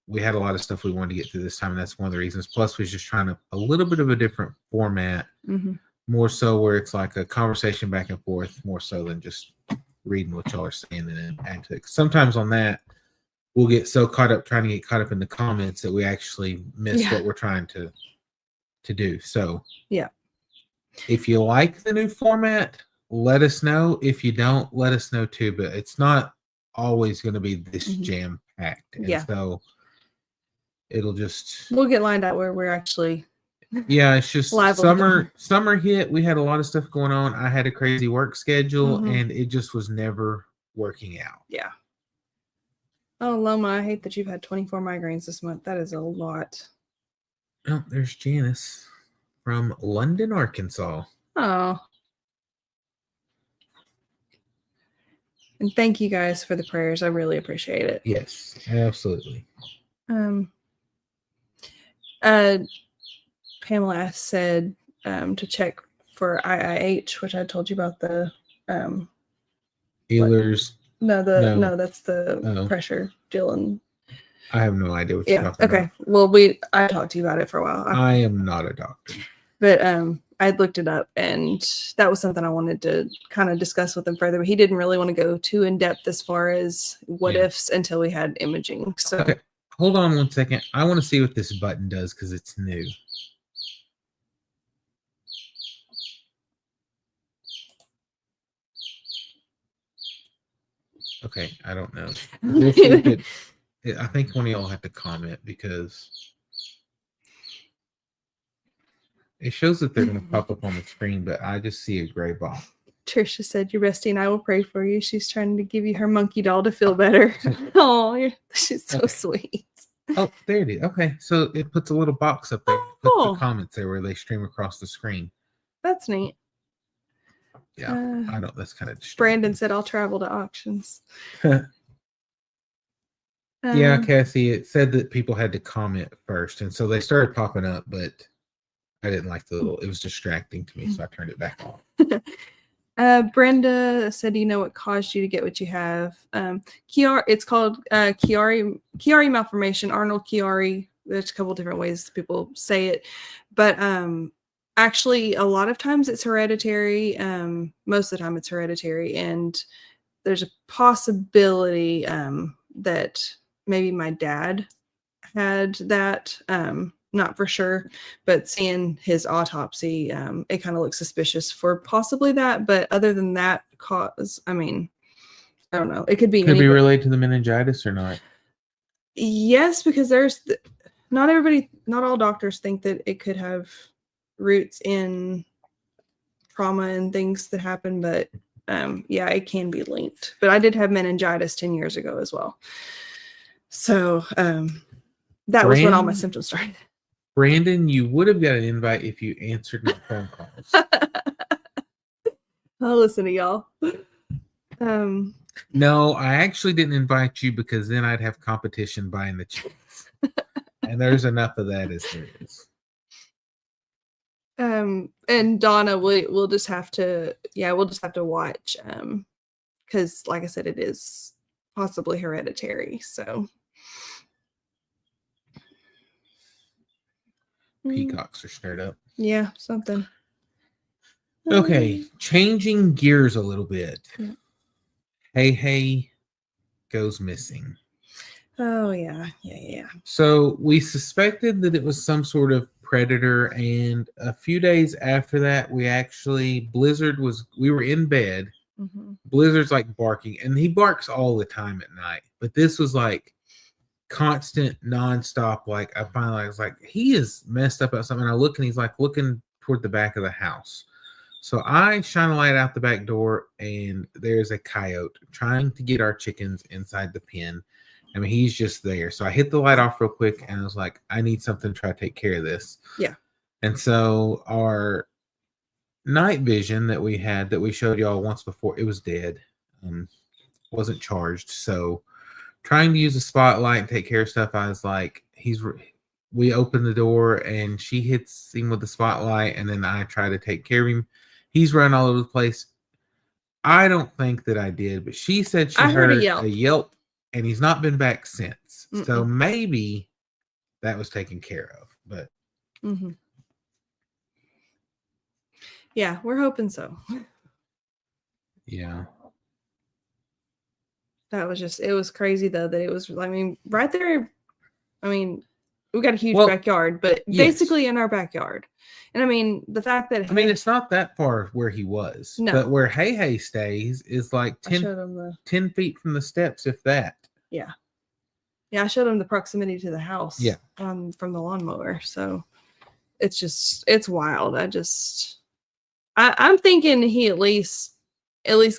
we had a lot of stuff we wanted to get through this time, and that's one of the reasons. Plus, we're just trying a little bit of a different format, more so where it's like a conversation back and forth, more so than just reading what y'all are saying and then add to it. Sometimes on that, we'll get so trying to get caught up in the comments that we actually miss what we're trying to do. So yeah. If you like the new format, let us know. If you don't, let us know too. But it's not always going to be this Mhm. jam packed, and Yeah. so it'll just We'll get lined out where we're actually yeah. It's just live on the- summer hit. We had a lot of stuff going on. I had a crazy work schedule, Mhm. and it just was never working out. Yeah. Oh, Loma, I hate that you've had 24 migraines this month. That is a lot. Oh, there's Janice from London, Arkansas. Oh. And thank you guys for the prayers. I really appreciate it. Yes, absolutely. Pamela said to check for IIH, which I told you about the Ehlers. no, that's the Oh. pressure deal. And I have no idea what you're yeah, talking okay. about. Well, I talked to you about it for a while. I am not a doctor. But I looked it up, and that was something I wanted to kind of discuss with him further. But he didn't really want to go too in depth as far as what ifs until we had imaging. So Okay, hold on 1 second. I want to see what this button does because it's new. Okay, I don't know. We'll see if I think one of y'all have to comment because it shows that they're going to pop up on the screen, but I just see a gray box. Trisha said, "Your bestie and I will pray for you." She's trying to give you her monkey doll to feel better. Oh, she's so Okay. sweet. Oh, there it is. Okay, so it puts a little box up there. Puts Oh. the comments there where they stream across the screen. That's neat. Yeah, I don't. That's kind of Brandon said, "I'll travel to auctions." Yeah, Cassie, it said that people had to comment first, and so they started popping up, but I didn't like the little. It was distracting to me, so I turned it back on. Brenda said, "Do you know what caused you to get what you have?" Kiari, it's called Kiari malformation. Arnold Kiari. There's a couple different ways people say it, but actually, a lot of times it's hereditary. Most of the time, it's hereditary, and there's a possibility that maybe my dad had that. Not for sure, but seeing his autopsy, it kind of looks suspicious for possibly that. But other than that cause, I mean, I don't know. It could be Could be anybody. related to the meningitis or not. Yes, because not all doctors think that it could have roots in trauma and things that happen, but yeah, it can be linked. But I did have meningitis 10 years ago as well. So that was when all my symptoms started. Brandon, you would have got an invite if you answered my phone calls. I'll listen to y'all. No, I actually didn't invite you because then I'd have competition buying the chickens. And there's enough of that as there is. And Donna, we'll just have to watch because like I said, it is possibly hereditary. So Peacocks are stirred up. Yeah, something. Okay, changing gears a little bit. Yeah. Hey goes missing. Oh yeah. So we suspected that it was some sort of predator, and a few days after that, we were in bed. Mm-hmm. Blizzard's like barking, and he barks all the time at night. But this was like constant, nonstop. Like I finally was like, he is messed up at something. I look, and he's like looking toward the back of the house. So I shine a light out the back door, and there's a coyote trying to get our chickens inside the pen. I mean, he's just there. So I hit the light off real quick, and I was like, I need something to try to take care of this. Yeah. And so our night vision that we had, that we showed y'all once before, it was dead. Wasn't charged. So trying to use a spotlight and take care of stuff, I was like, we open the door, and she hits him with the spotlight, and then I try to take care of him. He's running all over the place. I don't think that I did, but she said she heard a yelp, and he's not been back since. Mm-mm. So maybe that was taken care of. But yeah, we're hoping so. Yeah. That was it was crazy though that it was, I mean, right there. I mean, we got a huge Well, backyard, but yes. basically in our backyard. And I mean, the fact that I mean, it's not that far where he was. No. But where Hey stays is like I showed him the 10 feet from the steps, if that. yeah. I showed him the proximity to the house. Yeah. From the lawnmower. So it's wild. I'm thinking he at least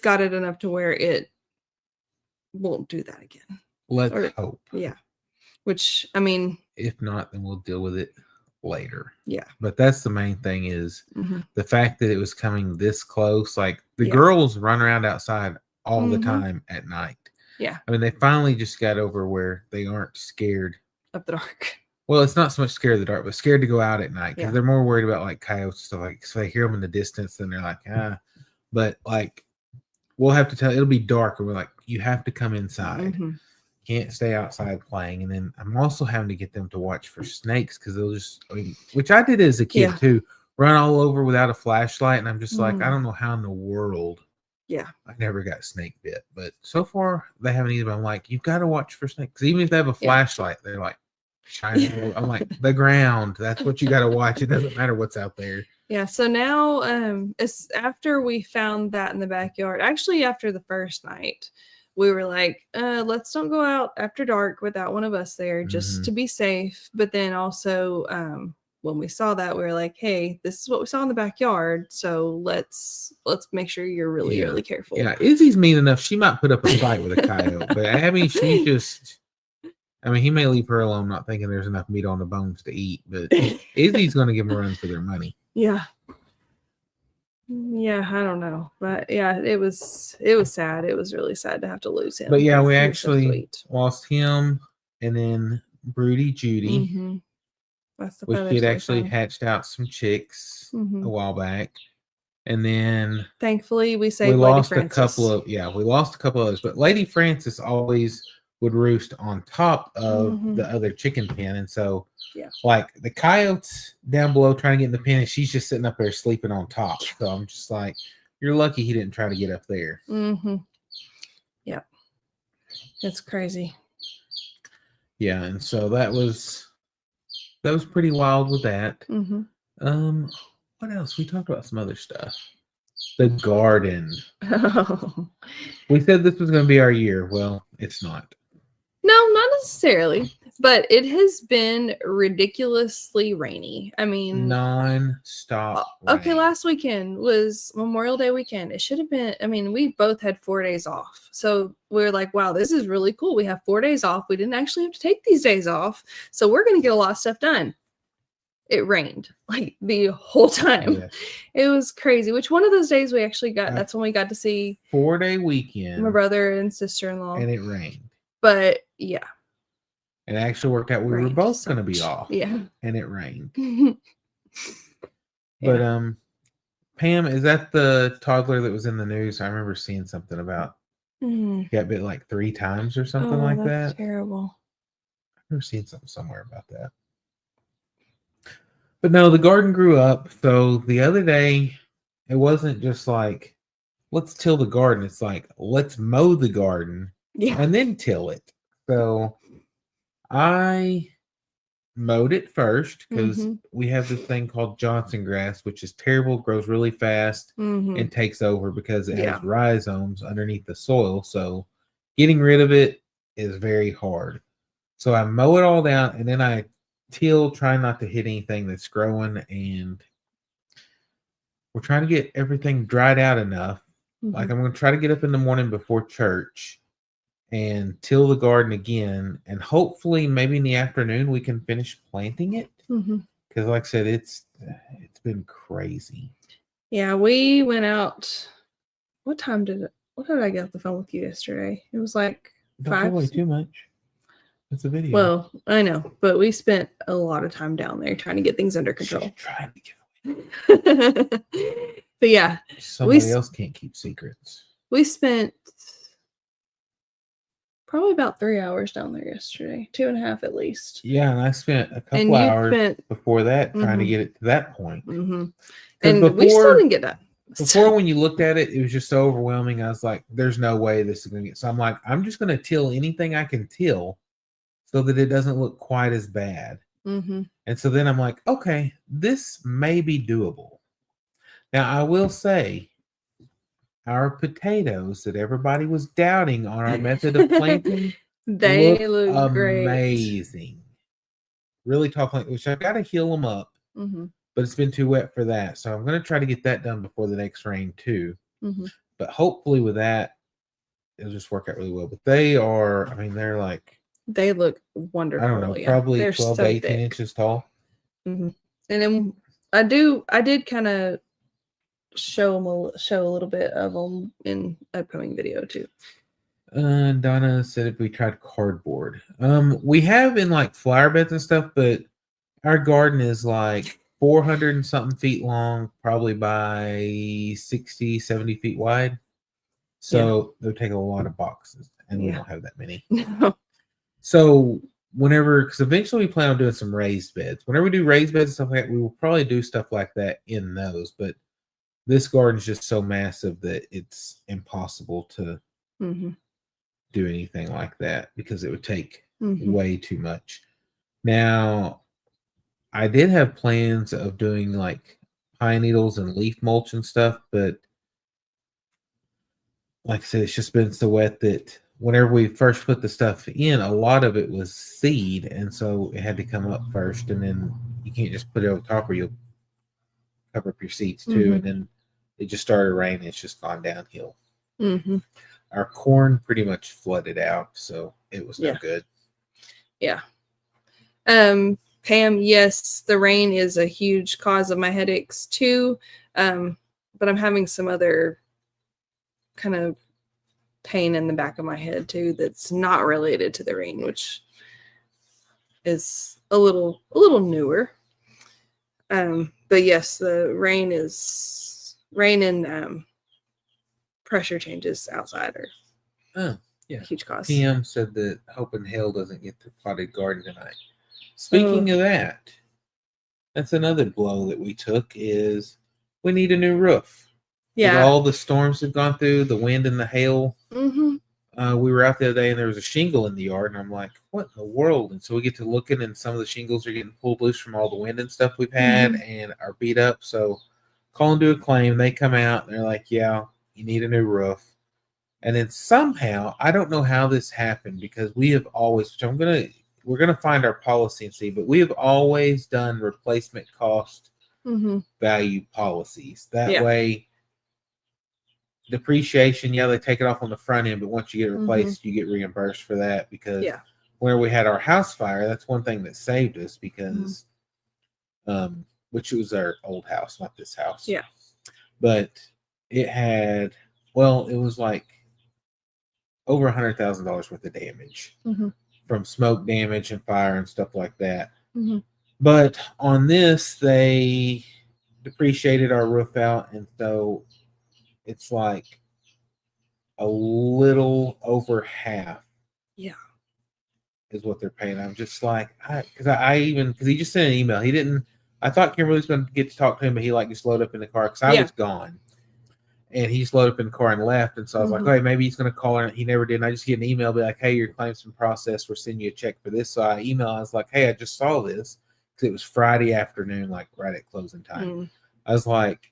got it enough to where it won't do that again. Let's hope. Yeah. Which, I mean, If not, then we'll deal with it later. Yeah. But that's the main thing is the fact that it was coming this close. Like the Yeah. girls run around outside all the Mhm. time at night. Yeah. I mean, they finally just got over where they aren't scared. of the dark. Well, it's not so much scared of the dark, but scared to go out at night because Yeah. they're more worried about like coyotes and stuff. Like, so they hear them in the distance and they're like, ah. But like, we'll have to tell. It'll be dark, and we're like, you have to come inside. Mhm. Can't stay outside playing. And then I'm also having to get them to watch for snakes because they'll just, which I did as a kid Yeah. too, run all over without a flashlight. And I'm just like, I Mhm. don't know how in the world. Yeah. I never got snake bit, but so far they haven't either. But I'm like, you've got to watch for snakes. Even if they have a flashlight, they're like shining. I'm like, the ground. That's what you got to watch. It doesn't matter what's out there. Yeah. So now, it's after we found that in the backyard, actually after the first night, we were like, let's don't go out after dark without one of us there just Mhm. to be safe. But then also, when we saw that, we were like, hey, this is what we saw in the backyard. So let's make sure you're really, Yeah. really careful. Yeah, Izzy's mean enough. She might put up a fight with a coyote, but I mean, she just. I mean, he may leave her alone, not thinking there's enough meat on the bones to eat. But Izzy's going to give them a run for their money. Yeah. Yeah, I don't know. But yeah, it was sad. It was really sad to have to lose him. But yeah, we He was so actually sweet. lost him, and then Broody Judy, Mhm. That's the which feathers she had they actually found. hatched out some chicks Mhm. a while back, and then Thankfully, we we saved Lady lost a Francis. couple of we lost a couple of others. But Lady Francis always would roost on top of Mhm. the other chicken pen, and so Yeah. like the coyotes down below trying to get in the pen, and she's just sitting up there sleeping on top. So I'm just like, you're lucky he didn't try to get up there. Mhm. Yeah. It's crazy. Yeah, and so that was pretty wild with that. Mhm. What else? We talked about some other stuff. The garden. We said this was going to be our year. Well, it's not. No, not necessarily, but it has been ridiculously rainy. I mean, Non-stop. okay, rain. last weekend was Memorial Day weekend. It should have been, I mean, we both had 4 days off. So we're like, wow, this is really cool. We have 4 days off. We didn't actually have to take these days off. So we're going to get a lot of stuff done. It rained like the whole time. Yes. It was crazy. Which one of those days we actually got, Uh, that's when we got to see 4-day weekend. my brother and sister-in-law. And it rained. But yeah. It actually worked out. We were Rained both so going to be much. off. Yeah. And it rained. Yeah. But Pam, is that the toddler that was in the news? I remember seeing something about Mm. got bit like 3 times or something Oh, like that's that. terrible. I've never seen something somewhere about that. But no, the garden grew up. So the other day, it wasn't just like, let's till the garden. It's like, let's mow the garden Yeah. and then till it. So I mowed it first because Mhm. we have this thing called Johnson grass, which is terrible, grows really fast, Mhm. and takes over because it Yeah. has rhizomes underneath the soil. So getting rid of it is very hard. So I mow it all down and then I till, try not to hit anything that's growing, and we're trying to get everything dried out enough. Like Mhm. I'm going to try to get up in the morning before church and till the garden again, and hopefully maybe in the afternoon we can finish planting it. Mhm. Because like I said, it's been crazy. Yeah, we went out. What did I get off the phone with you yesterday? It was like Don't give 5. away too much. It's a video. Well, I know, but we spent a lot of time down there trying to get things under She's control. trying to give But yeah, somebody else can't keep secrets. we spent probably about 3 hours down there yesterday, 2.5 at least. Yeah, and I spent a And couple you hours spent, before that trying to Mhm. get it to that point. Mhm. 'Cause And we still didn't get done. Before, when you looked at it, it was just so overwhelming. I was like, there's no way this is going to get. So I'm like, I'm just going to till anything I can till so that it doesn't look quite as bad. Mm-hmm. And so then I'm like, okay, this may be doable. Now, I will say, our potatoes that everybody was doubting on our method of planting They look great. amazing. Really tall plant, which I've got to heal them up, Mm-hmm. but it's been too wet for that. So I'm going to try to get that done before the next rain too. Mm-hmm. But hopefully with that, it'll just work out really well. But they are, I mean, they're like, They look wonderful. I don't know, yeah. probably They're 12 so to 18 thick. inches tall. Mm-hmm. And then I did kind of show a little bit of them in upcoming video too. Donna said if we tried cardboard. We have in like flower beds and stuff, but our garden is like 400 and something feet long, probably by 60, 70 feet wide. So it would take a lot of boxes, and we don't have that many. No. So whenever, because eventually we plan on doing some raised beds. Whenever we do raised beds and stuff like that, we will probably do stuff like that in those. But this garden is just so massive that it's impossible to Mm-hmm. do anything like that because it would take Mm-hmm. way too much. Now, I did have plans of doing like pine needles and leaf mulch and stuff, but like I said, it's just been so wet that whenever we first put the stuff in, a lot of it was seed, and so it had to come up first, and then you can't just put it over top or you'll cover up your seeds too, Mhm. and then it just started raining. It's just gone downhill. Mm-hmm. Our corn pretty much flooded out, so it was no Yeah. good. Yeah. Pam, yes, the rain is a huge cause of my headaches too. But I'm having some other kind of pain in the back of my head too that's not related to the rain, which is a little newer. But yes, the rain and pressure changes outside are Yeah. a huge cause. PM said that hoping hail doesn't get the potted garden tonight. Speaking of that, that's another blow that we took is we need a new roof. With Yeah. all the storms we've gone through, the wind and the hail. Mm-hmm. We were out the other day and there was a shingle in the yard, and I'm like, what in the world? And so we get to looking, and some of the shingles are getting pulled loose from all the wind and stuff we've had and are beat up. So call and do a claim. They come out and they're like, yeah, you need a new roof. And then somehow, I don't know how this happened because we have always, which we're gonna find our policy and see, but we have always done replacement cost value policies. That way, depreciation, they take it off on the front end, but once you get it replaced, you get reimbursed for that because where we had our house fire, that's one thing that saved us because, which was our old house, not this house. Yeah. But it had, it was like over $100,000 worth of damage from smoke damage and fire and stuff like that. But on this, they depreciated our roof out, and so it's like a little over half. Yeah. Is what they're paying. I'm just like, because he just sent an email. I thought Kimberly was going to get to talk to him, but he just loaded up in the car because I was gone. And he just loaded up in the car and left. And so I was like, okay, maybe he's going to call her. He never did. And I just get an email, be like, hey, your claim's been processed. We're sending you a check for this. So I was like, hey, I just saw this because it was Friday afternoon, like right at closing time. I was like,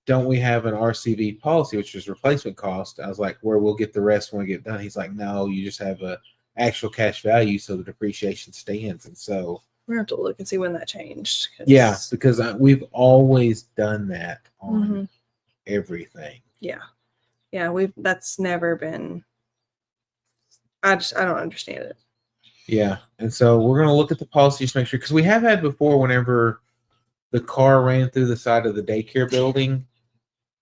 don't we have an RCV policy, which is replacement cost? I was like, where we'll get the rest when we get done. He's like, no, you just have a actual cash value, so the depreciation stands. And so we're going to have to look and see when that changed. Yeah, because we've always done that on everything. Yeah. That's never been, I don't understand it. Yeah. And so we're going to look at the policy to make sure, because we have had before, whenever the car ran through the side of the daycare building,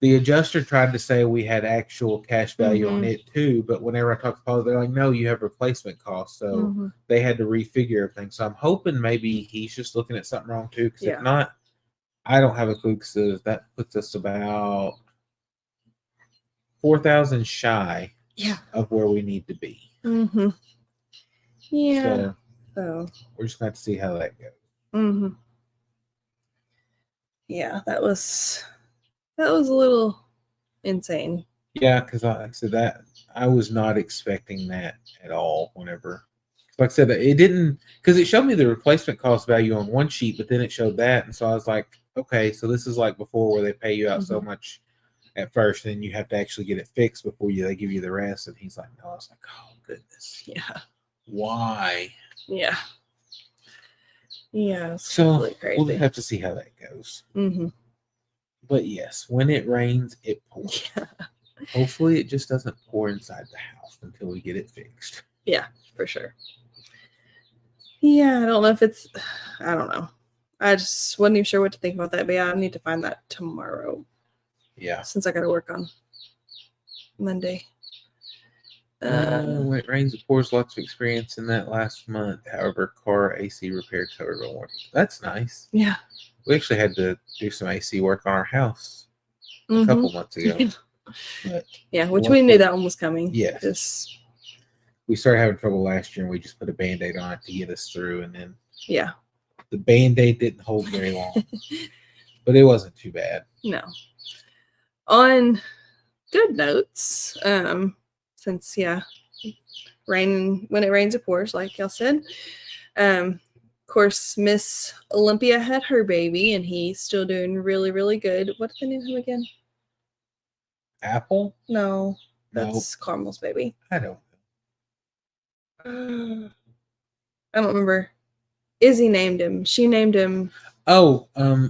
the adjuster tried to say we had actual cash value on it too, but whenever I talked to Paul, they're like, no, you have replacement costs. So they had to refigure everything. So I'm hoping maybe he's just looking at something wrong too, because if not, I don't have a clue, because that puts us about $4,000 shy of where we need to be. Yeah. So we're just going to have to see how that goes. Yeah, that was a little insane. Yeah, because like I said, that I was not expecting that at all. Whenever Like I said, it didn't, because it showed me the replacement cost value on one sheet, but then it showed that, and so I was like, okay, so this is like before where they pay you out so much at first, and then you have to actually get it fixed before they give you the rest. And he's like, no. I was like, oh goodness, Yeah. why? Yeah. Yeah. It's So really crazy. we'll have to see how that goes. Mm-hmm. But yes, when it rains, it pours. Yeah. Hopefully, it just doesn't pour inside the house until we get it fixed. Yeah, for sure. Yeah, I don't know if it's, I don't know. I just wasn't even sure what to think about that. But yeah, I need to find that tomorrow. Yeah. Since I got to work on Monday. When it rains, it pours. Lots of experience in that last month. However, car AC repair covered by warranty. That's nice. Yeah. We actually had to do some AC work on our house a couple months ago. But yeah, which we knew that one was coming. Yes. We started having trouble last year, and we just put a Band-Aid on it to get us through. And then the Band-Aid didn't hold very long. But it wasn't too bad. No. On good notes, since when it rains it pours, like y'all said. Of course, Miss Olympia had her baby, and he's still doing really, really good. What's the name of him again? Apple? No, that's Carmel's baby. I don't know. I don't remember. Izzy named him. She named him. Oh,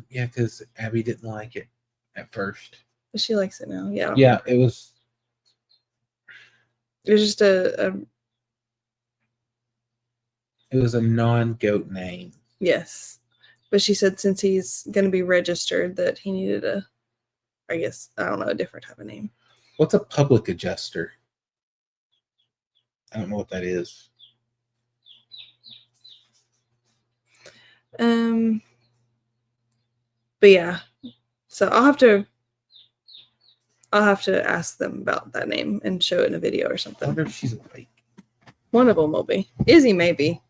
yeah, because Abby didn't like it at first. But she likes it now. Yeah. Yeah, it was just it was a non-goat name. Yes. But she said since he's going to be registered that he needed a different type of name. What's a public adjuster? I don't know what that is. But yeah. So I'll have to ask them about that name and show it in a video or something. I wonder if she's awake. One of them will be. Izzy maybe.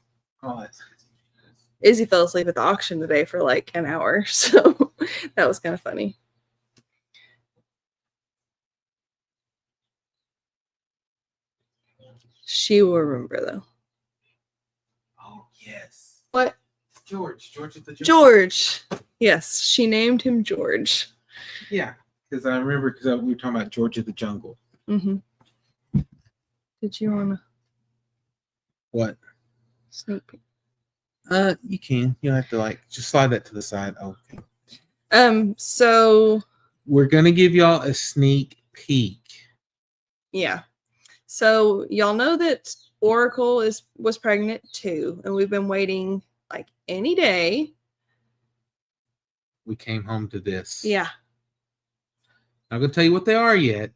Oh, that's Izzy fell asleep at the auction today for like an hour, so that was kind of funny. She will remember though. Oh yes. What? George at the George. Yes, she named him George. Yeah, because I remember we were talking about George of the Jungle. Mm-hmm. Did you wanna? What? Sneak peek. You can. You have to just slide that to the side. Okay. So we're gonna give y'all a sneak peek. Yeah. So y'all know that Oracle was pregnant too, and we've been waiting like any day. We came home to this. Yeah. Not gonna tell you what they are yet,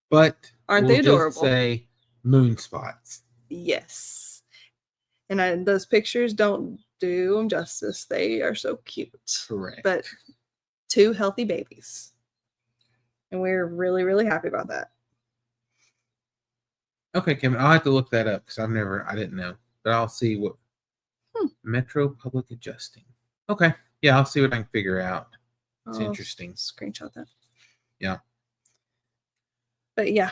but aren't they adorable? Just say moonspots. Yes. And those pictures don't do them justice. They are so cute. Correct. But 2 healthy babies. And we're really, really happy about that. Okay, Kim, I'll have to look that up because I didn't know. But I'll see what Metro Public Adjusting. Okay. Yeah, I'll see what I can figure out. It's interesting. Screenshot that. Yeah. But yeah,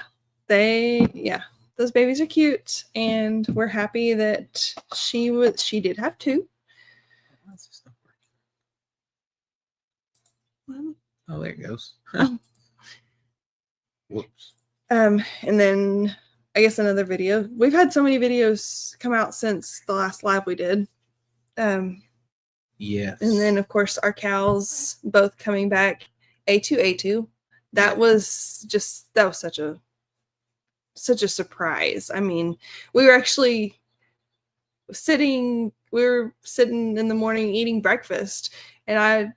those babies are cute, and we're happy that she did have 2. Why is this not working? Oh, there it goes. Oh. Whoops. And then I guess another video. We've had so many videos come out since the last live we did. Yes. And then of course our cows both coming back. A2. That was such a surprise. I mean, we were sitting in the morning eating breakfast, and I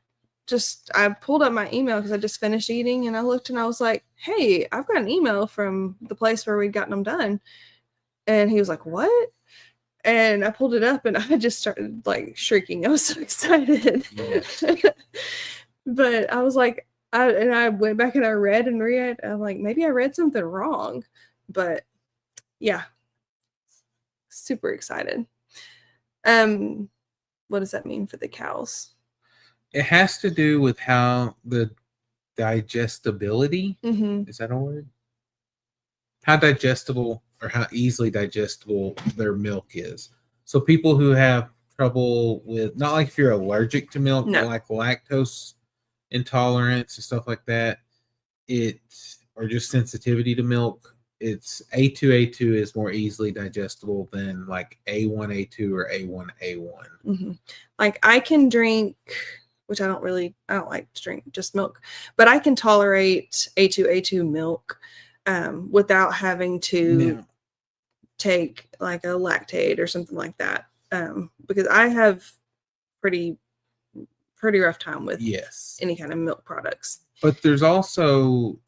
pulled up my email because I just finished eating, and I looked and I was like, hey, I've got an email from the place where we'd gotten them done. And he was like, what? And I pulled it up and I just started like shrieking. I was so excited. Yes. But I was like, I went back and I read and read. I'm like, maybe I read something wrong. But yeah, super excited. What does that mean for the cows? It has to do with how the digestibility, is that a word? How digestible or how easily digestible their milk is. So people who have trouble with, not like if you're allergic to milk, No. but like lactose intolerance and stuff like that, or just sensitivity to milk, it's A2 is more easily digestible than like A1A2 or A1A1. Mm-hmm. Like I can drink, which I don't like to drink just milk, but I can tolerate A2 milk without having to take like a lactate or something like that, because I have pretty rough time with any kind of milk products. But there's also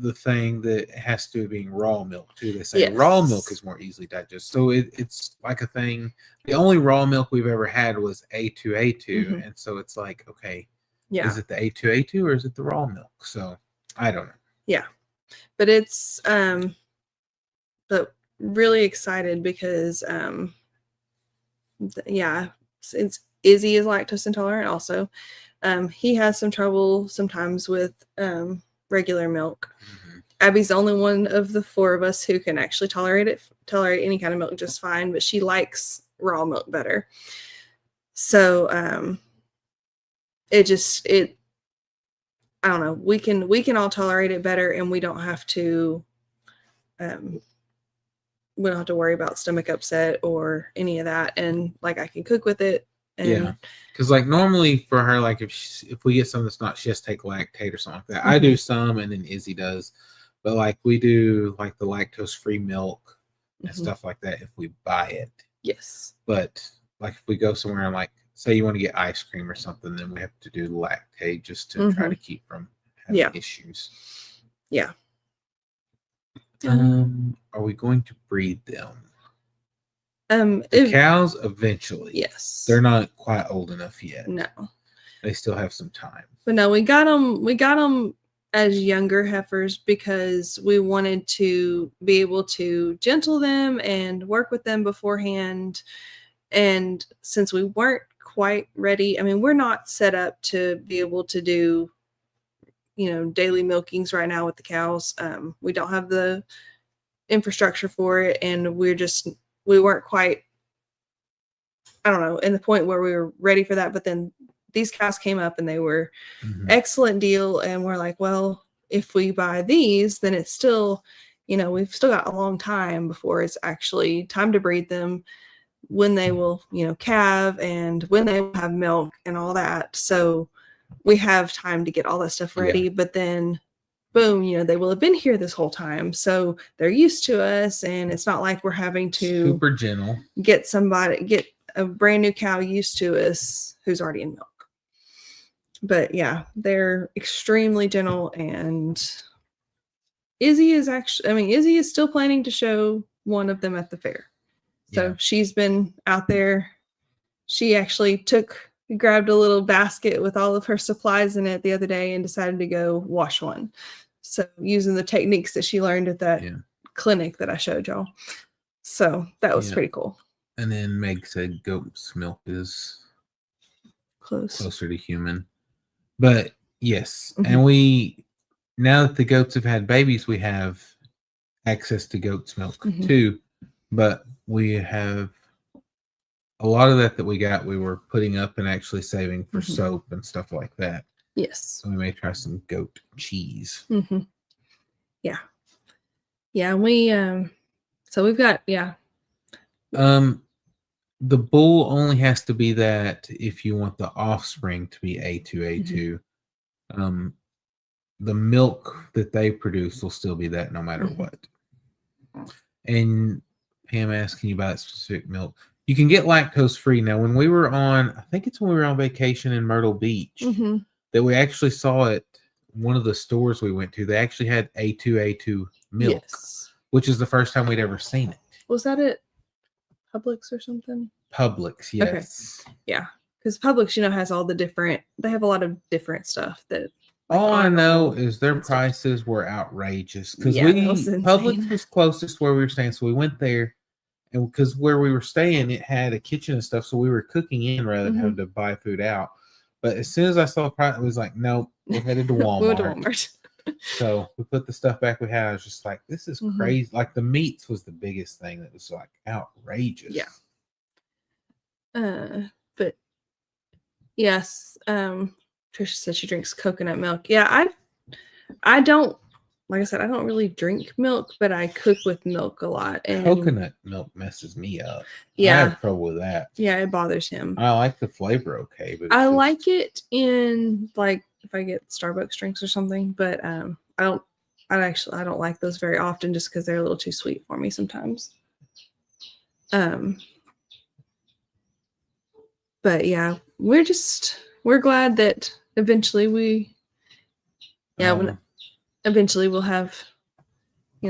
the thing that has to do with being raw milk too. They say raw milk is more easily digested, so it's like a thing. The only raw milk we've ever had was A2, and so it's like, okay, is it the A2 or is it the raw milk? So I don't know. Yeah, but it's but really excited because since Izzy is lactose intolerant also, he has some trouble sometimes with regular milk. Abby's the only one of the four of us who can actually tolerate any kind of milk just fine, but she likes raw milk better. So I don't know, we can all tolerate it better, and we don't have to worry about stomach upset or any of that, and like I can cook with it. And because like normally for her, like if we get something that's not, she has to take lactate or something like that. I do some, and then Izzy does, but like we do like the lactose free milk and stuff like that if we buy it. Yes. But like if we go somewhere and like say you want to get ice cream or something, then we have to do lactate just to try to keep from having issues. Yeah. Are we going to breed them? Cows eventually. Yes. They're not quite old enough yet. No. They still have some time. But no, we got them as younger heifers because we wanted to be able to gentle them and work with them beforehand. And since we weren't quite ready, I mean, we're not set up to be able to do, daily milkings right now with the cows. We don't have the infrastructure for it, and we weren't quite, I don't know, in the point where we were ready for that. But then these cows came up and they were excellent deal, and we're like, well, if we buy these, then it's still, we've still got a long time before it's actually time to breed them, when they will, calve and when they will have milk and all that. So we have time to get all that stuff ready. But then boom, they will have been here this whole time, so they're used to us, and it's not like we're having to super gentle get a brand new cow used to us who's already in milk. But yeah, they're extremely gentle, and Izzy is still planning to show one of them at the fair. So she's been out there. She actually grabbed a little basket with all of her supplies in it the other day and decided to go wash one. So using the techniques that she learned at that clinic that I showed y'all. So that was pretty cool. And then Meg said goat's milk is closer to human. But yes, and now that the goats have had babies, we have access to goat's milk too. But we have a lot of that we got, we were putting up and actually saving for soap and stuff like that. Yes. So we may try some goat cheese. Yeah. Yeah. We, so we've got, the bull only has to be that if you want the offspring to be A2. The milk that they produce will still be that no matter what. And Pam asked, can you buy that specific milk? You can get lactose free. Now, when we were on, I think it's when we were on vacation in Myrtle Beach, that we actually saw it, one of the stores we went to, they actually had A2 milk, which is the first time we'd ever seen it. Was that at Publix or something? Publix, yes. Okay. Yeah. Because Publix, has all the different, they have a lot of different stuff that. All I know is their prices were outrageous because Publix was closest where we were staying. So we went there, and because where we were staying, it had a kitchen and stuff. So we were cooking in rather than having to buy food out. But as soon as I saw the price, it was like, nope, we're headed to Walmart. We went to Walmart. So we put the stuff back we had. I was just like, this is crazy. Like the meats was the biggest thing that was like outrageous. Yeah. But yes, Trisha said she drinks coconut milk. Yeah, I don't, like I said, I don't really drink milk, but I cook with milk a lot. And Coconut milk messes me up. I yeah, have trouble with that. yeah, it bothers him. I like the flavor, okay, but I like it in like if I get Starbucks drinks or something, but I don't like those very often just because they're a little too sweet for me sometimes. But yeah, we're glad that eventually eventually we'll have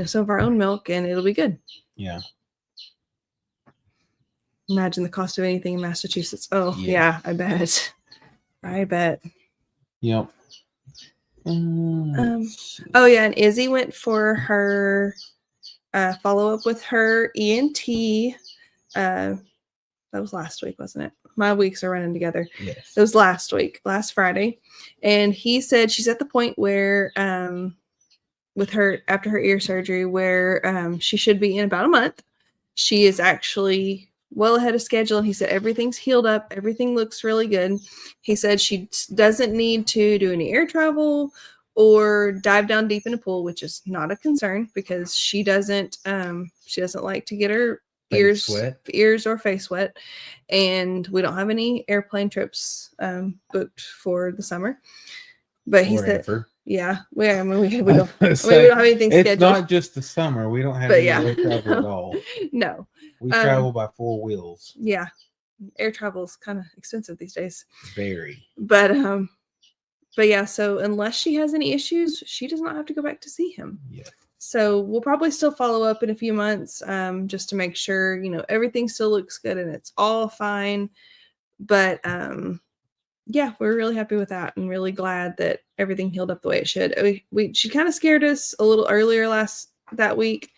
some of our own milk and it'll be good. Yeah. Imagine the cost of anything in Massachusetts. Oh yeah, I bet. Yep. Oh yeah, and Izzy went for her follow-up with her ENT. That was last week, wasn't it? My weeks are running together. Yes. It was last Friday. And he said she's at the point where with her after her ear surgery where she should be in about a month. She is actually well ahead of schedule, and he said everything's healed up, everything looks really good. He said she doesn't need to do any air travel or dive down deep in a pool, which is not a concern because she doesn't like to get her ears or face wet, and we don't have any airplane trips booked for the summer. But he said we don't have anything scheduled. It's not just the summer. We don't have any air travel at all. No. We travel by 4 wheels. Yeah. Air travel is kind of expensive these days. Very. But yeah, so unless she has any issues, she does not have to go back to see him. Yeah. So we'll probably still follow up in a few months just to make sure, everything still looks good and it's all fine. But yeah, we're really happy with that and really glad that everything healed up the way it should. She kind of scared us a little earlier that week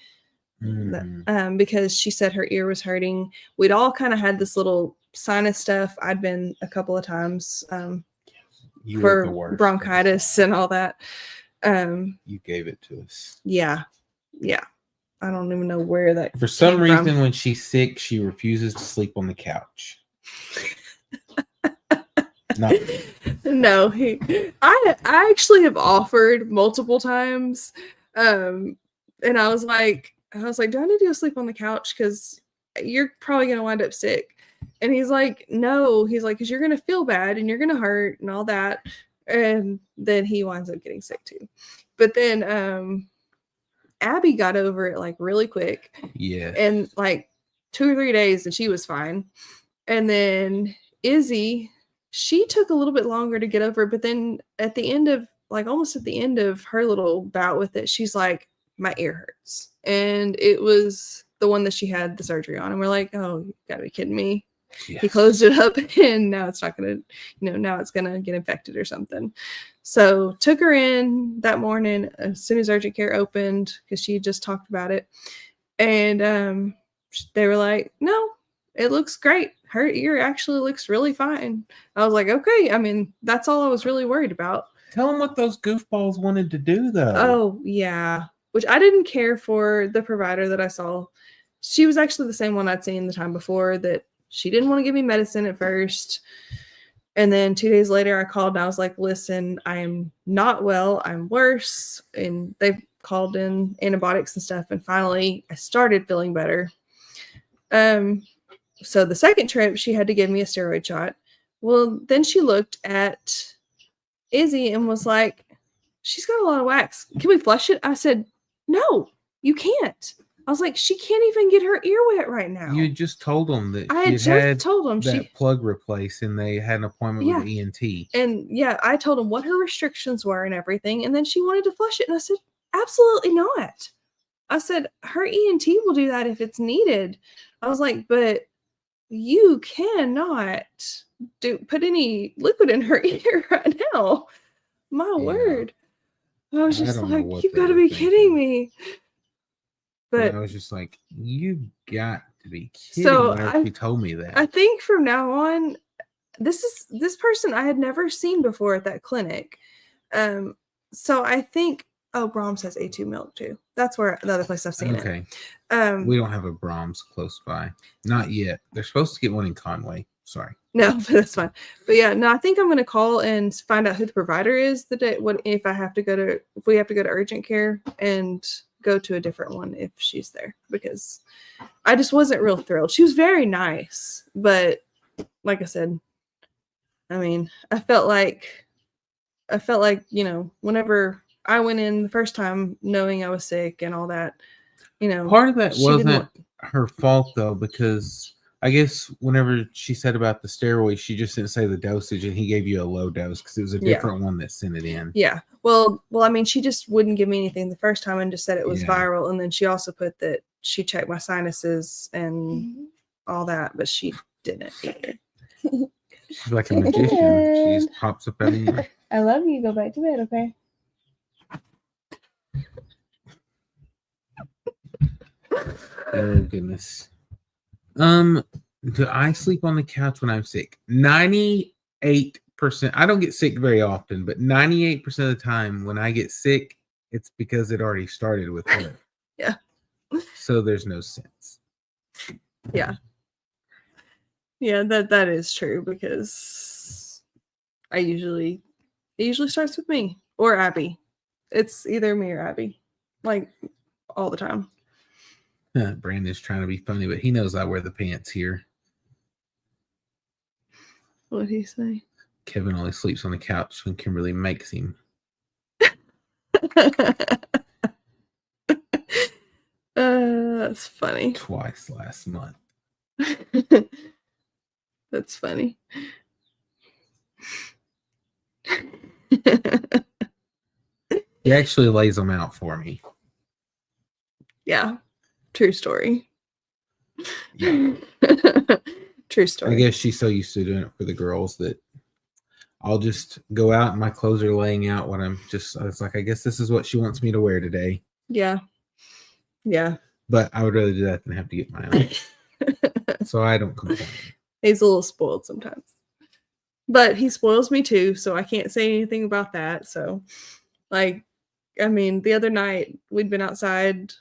because she said her ear was hurting. We'd all kind of had this little sinus stuff. I'd been a couple of times for bronchitis and all that. You gave it to us. Yeah. I don't even know where that for some reason when she's sick, she refuses to sleep on the couch. No, I actually have offered multiple times, and I was like, do I need to go sleep on the couch because you're probably gonna wind up sick? And he's like, no, because you're gonna feel bad and you're gonna hurt and all that, and then he winds up getting sick too. But then Abby got over it like really quick, and like 2 or 3 days, and she was fine. And then Izzy, she took a little bit longer to get over it, but then at the end of almost at the end of her little bout with it, she's like, my ear hurts. And it was the one that she had the surgery on. And we're like, oh, you gotta be kidding me. Yes. He closed it up and now it's not gonna, now it's gonna get infected or something. So took her in that morning as soon as urgent care opened because she just talked about it. And they were like, no, it looks great. Her ear actually looks really fine. I was like, okay. I mean, that's all I was really worried about. Tell them what those goofballs wanted to do, though. Oh, yeah. Which I didn't care for the provider that I saw. She was actually the same one I'd seen the time before that she didn't want to give me medicine at first. And then 2 days later, I called and I was like, listen, I'm not well. I'm worse. And they've called in antibiotics and stuff. And finally, I started feeling better. So the second trip, she had to give me a steroid shot. Well, then she looked at Izzy and was like, she's got a lot of wax. Can we flush it? I said, no, you can't. I was like, she can't even get her ear wet right now. You just told them that I had just told them that plug replaced and they had an appointment with the ENT. And yeah, I told them what her restrictions were and everything. And then she wanted to flush it. And I said, absolutely not. I said, her ENT will do that if it's needed. I was like, but you cannot put any liquid in her ear right now. My word. I was just like, you've got to be kidding me. But I was just like, you got to be kidding me. She told me that. I think from now on, this person I had never seen before at that clinic. So I think Brahms has A2 milk too. That's where the other place I've seen it. We don't have a Brahms close by. Not yet. They're supposed to get one in Conway. Sorry. No, but that's fine. But yeah, no, I think I'm gonna call and find out who the provider is the day what if we have to go to urgent care and go to a different one if she's there, because I just wasn't real thrilled. She was very nice, but like I said, I mean, I felt like, whenever I went in the first time knowing I was sick and all that, Part of that she didn't wasn't want- her fault though, because I guess whenever she said about the steroids, she just didn't say the dosage, and he gave you a low dose because it was a Yeah. different one that sent it in. Yeah. Well, I mean, she just wouldn't give me anything the first time and just said it was Yeah. viral. And then she also put that she checked my sinuses and all that, but she didn't either. She's like a magician. She just pops up out of nowhere. I love you. Go back to bed, okay? Oh goodness. Do I sleep on the couch when I'm sick? 98%. I don't get sick very often, but 98% of the time when I get sick, it's because it already started with her. Yeah. So there's no sense. Yeah. Yeah, that is true, because it usually starts with me or Abby. It's either me or Abby, like all the time. Brandon's trying to be funny, but he knows I wear the pants here. What did he say? Kevin only sleeps on the couch when Kimberly makes him. That's funny. Twice last month. That's funny. He actually lays them out for me. Yeah. True story. Yeah. True I story. guess she's so used to doing it for the girls that I'll just go out and my clothes are laying out when it's like, I guess this is what she wants me to wear today. Yeah. Yeah. But I would rather do that than have to get my own. So I don't complain. He's a little spoiled sometimes. But he spoils me too, so I can't say anything about that. So, like, I mean, the other night we'd been outside,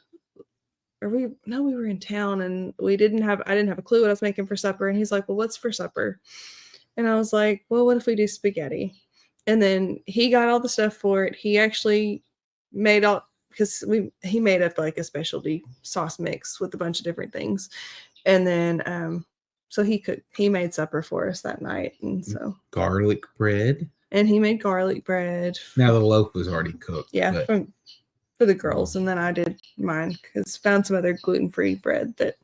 we were in town, and I didn't have a clue what I was making for supper. And he's like, "Well, what's for supper?" And I was like, "Well, what if we do spaghetti?" And then he got all the stuff for it. He actually made he made up like a specialty sauce mix with a bunch of different things. And then so he made supper for us that night. And so Garlic bread. and he made garlic bread. Now the loaf was already cooked. Yeah, but for the girls. And then I did mine because found some other gluten-free bread that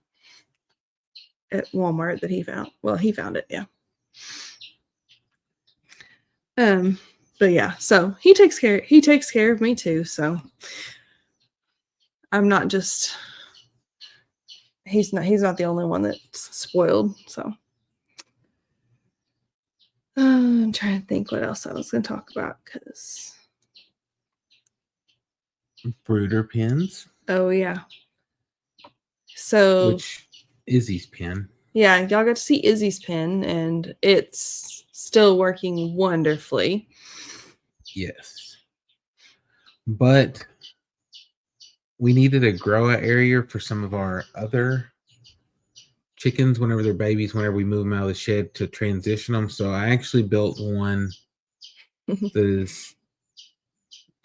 at Walmart that he found. Well, he found it, yeah. But yeah, so he takes care of me too. So I'm not just he's not the only one that's spoiled. So I'm trying to think what else I was going to talk about, because brooder pins, oh yeah. So which Izzy's pin. yeah, y'all got to see Izzy's pen, and it's still working wonderfully. Yes. But we needed a grow out area for some of our other chickens whenever they're babies, whenever we move them out of the shed to transition them. So I actually built one that is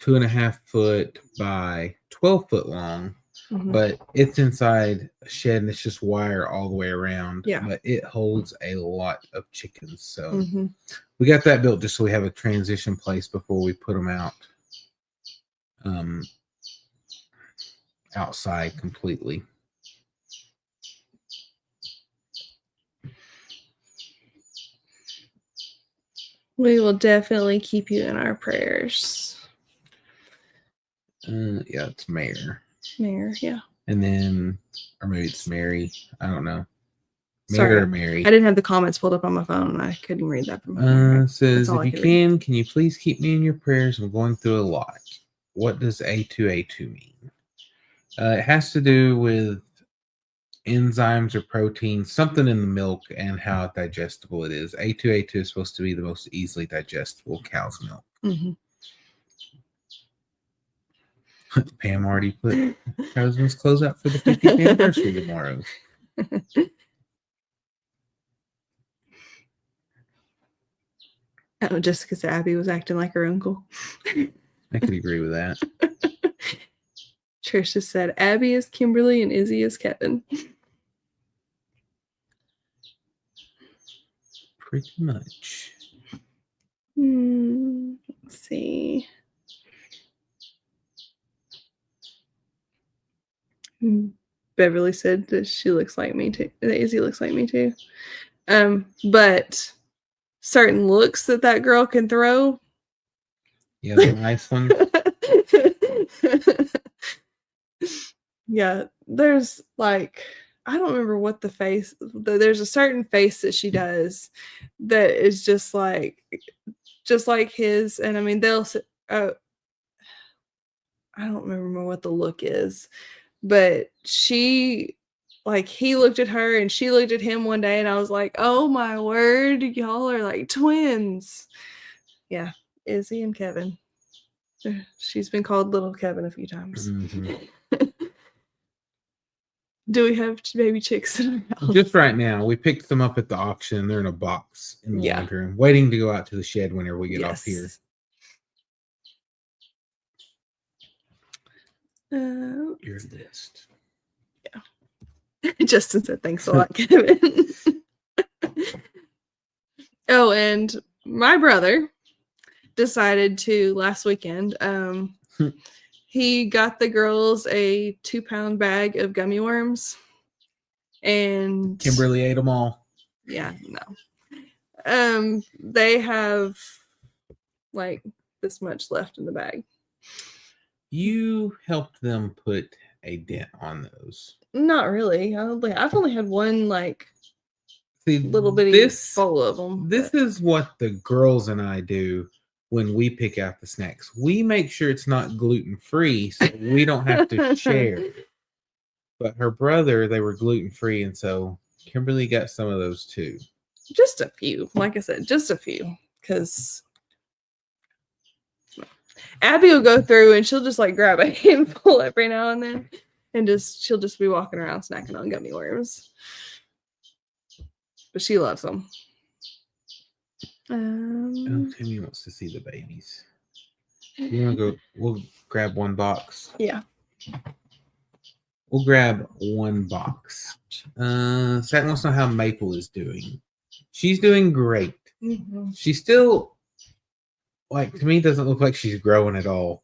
2.5 foot by 12 foot long, but it's inside a shed and it's just wire all the way around. Yeah. But it holds a lot of chickens. So we got that built just so we have a transition place before we put them out outside completely. We will definitely keep you in our prayers. Yeah, it's Mayor. Mayor, yeah. And then, or maybe it's Mary. I don't know. Mayor Sorry, or Mary. I didn't have the comments pulled up on my phone, and I couldn't read that from here. Says, all if I you could read. can you please keep me in your prayers? I'm going through a lot. What does A2A2 mean? It has to do with enzymes or proteins, something in the milk and how digestible it is. A2A2 is supposed to be the most easily digestible cow's milk. Pam already put her husband's clothes out for the 50th anniversary tomorrow. Oh, Jessica said Abby was acting like her uncle. I could agree with that. Trisha said Abby is Kimberly and Izzy is Kevin. Pretty much. Let's see. Beverly said that she looks like me too. That Izzy looks like me too. But certain looks that girl can throw. Yeah, the nice one. Yeah, there's like, I don't remember what the face, there's a certain face that she does that is just like his. And I mean, they'll say, oh, I don't remember what the look is, but he looked at her and she looked at him one day and I was like, oh my word, y'all are like twins. Yeah, Izzy and Kevin. She's been called Little Kevin a few times. Mm-hmm. Do we have baby chicks in our house? Just right now, we picked them up at the auction. They're in a box in the laundry room, waiting to go out to the shed whenever we get off here. Your list. Yeah. Justin said, thanks a lot, Kevin. Oh, and my brother decided to last weekend. He got the girls a 2-pound bag of gummy worms, and Kimberly ate them all. Yeah, no. They have like this much left in the bag. You helped them put a dent on those. Not really. I've only had one See, little bitty bowl of them. This is what the girls and I do when we pick out the snacks. We make sure it's not gluten-free so we don't have to share. But her brother, they were gluten-free, and so Kimberly got some of those too. Just a few. Like I said, just a few. Because Abby will go through and she'll just grab a handful every now and then. And she'll just be walking around snacking on gummy worms. But she loves them. Timmy wants to see the babies. You want to go? We'll grab one box. Yeah. We'll grab one box. Satan wants to know how Maple is doing. She's doing great. Mm-hmm. She's still, to me, doesn't look like she's growing at all.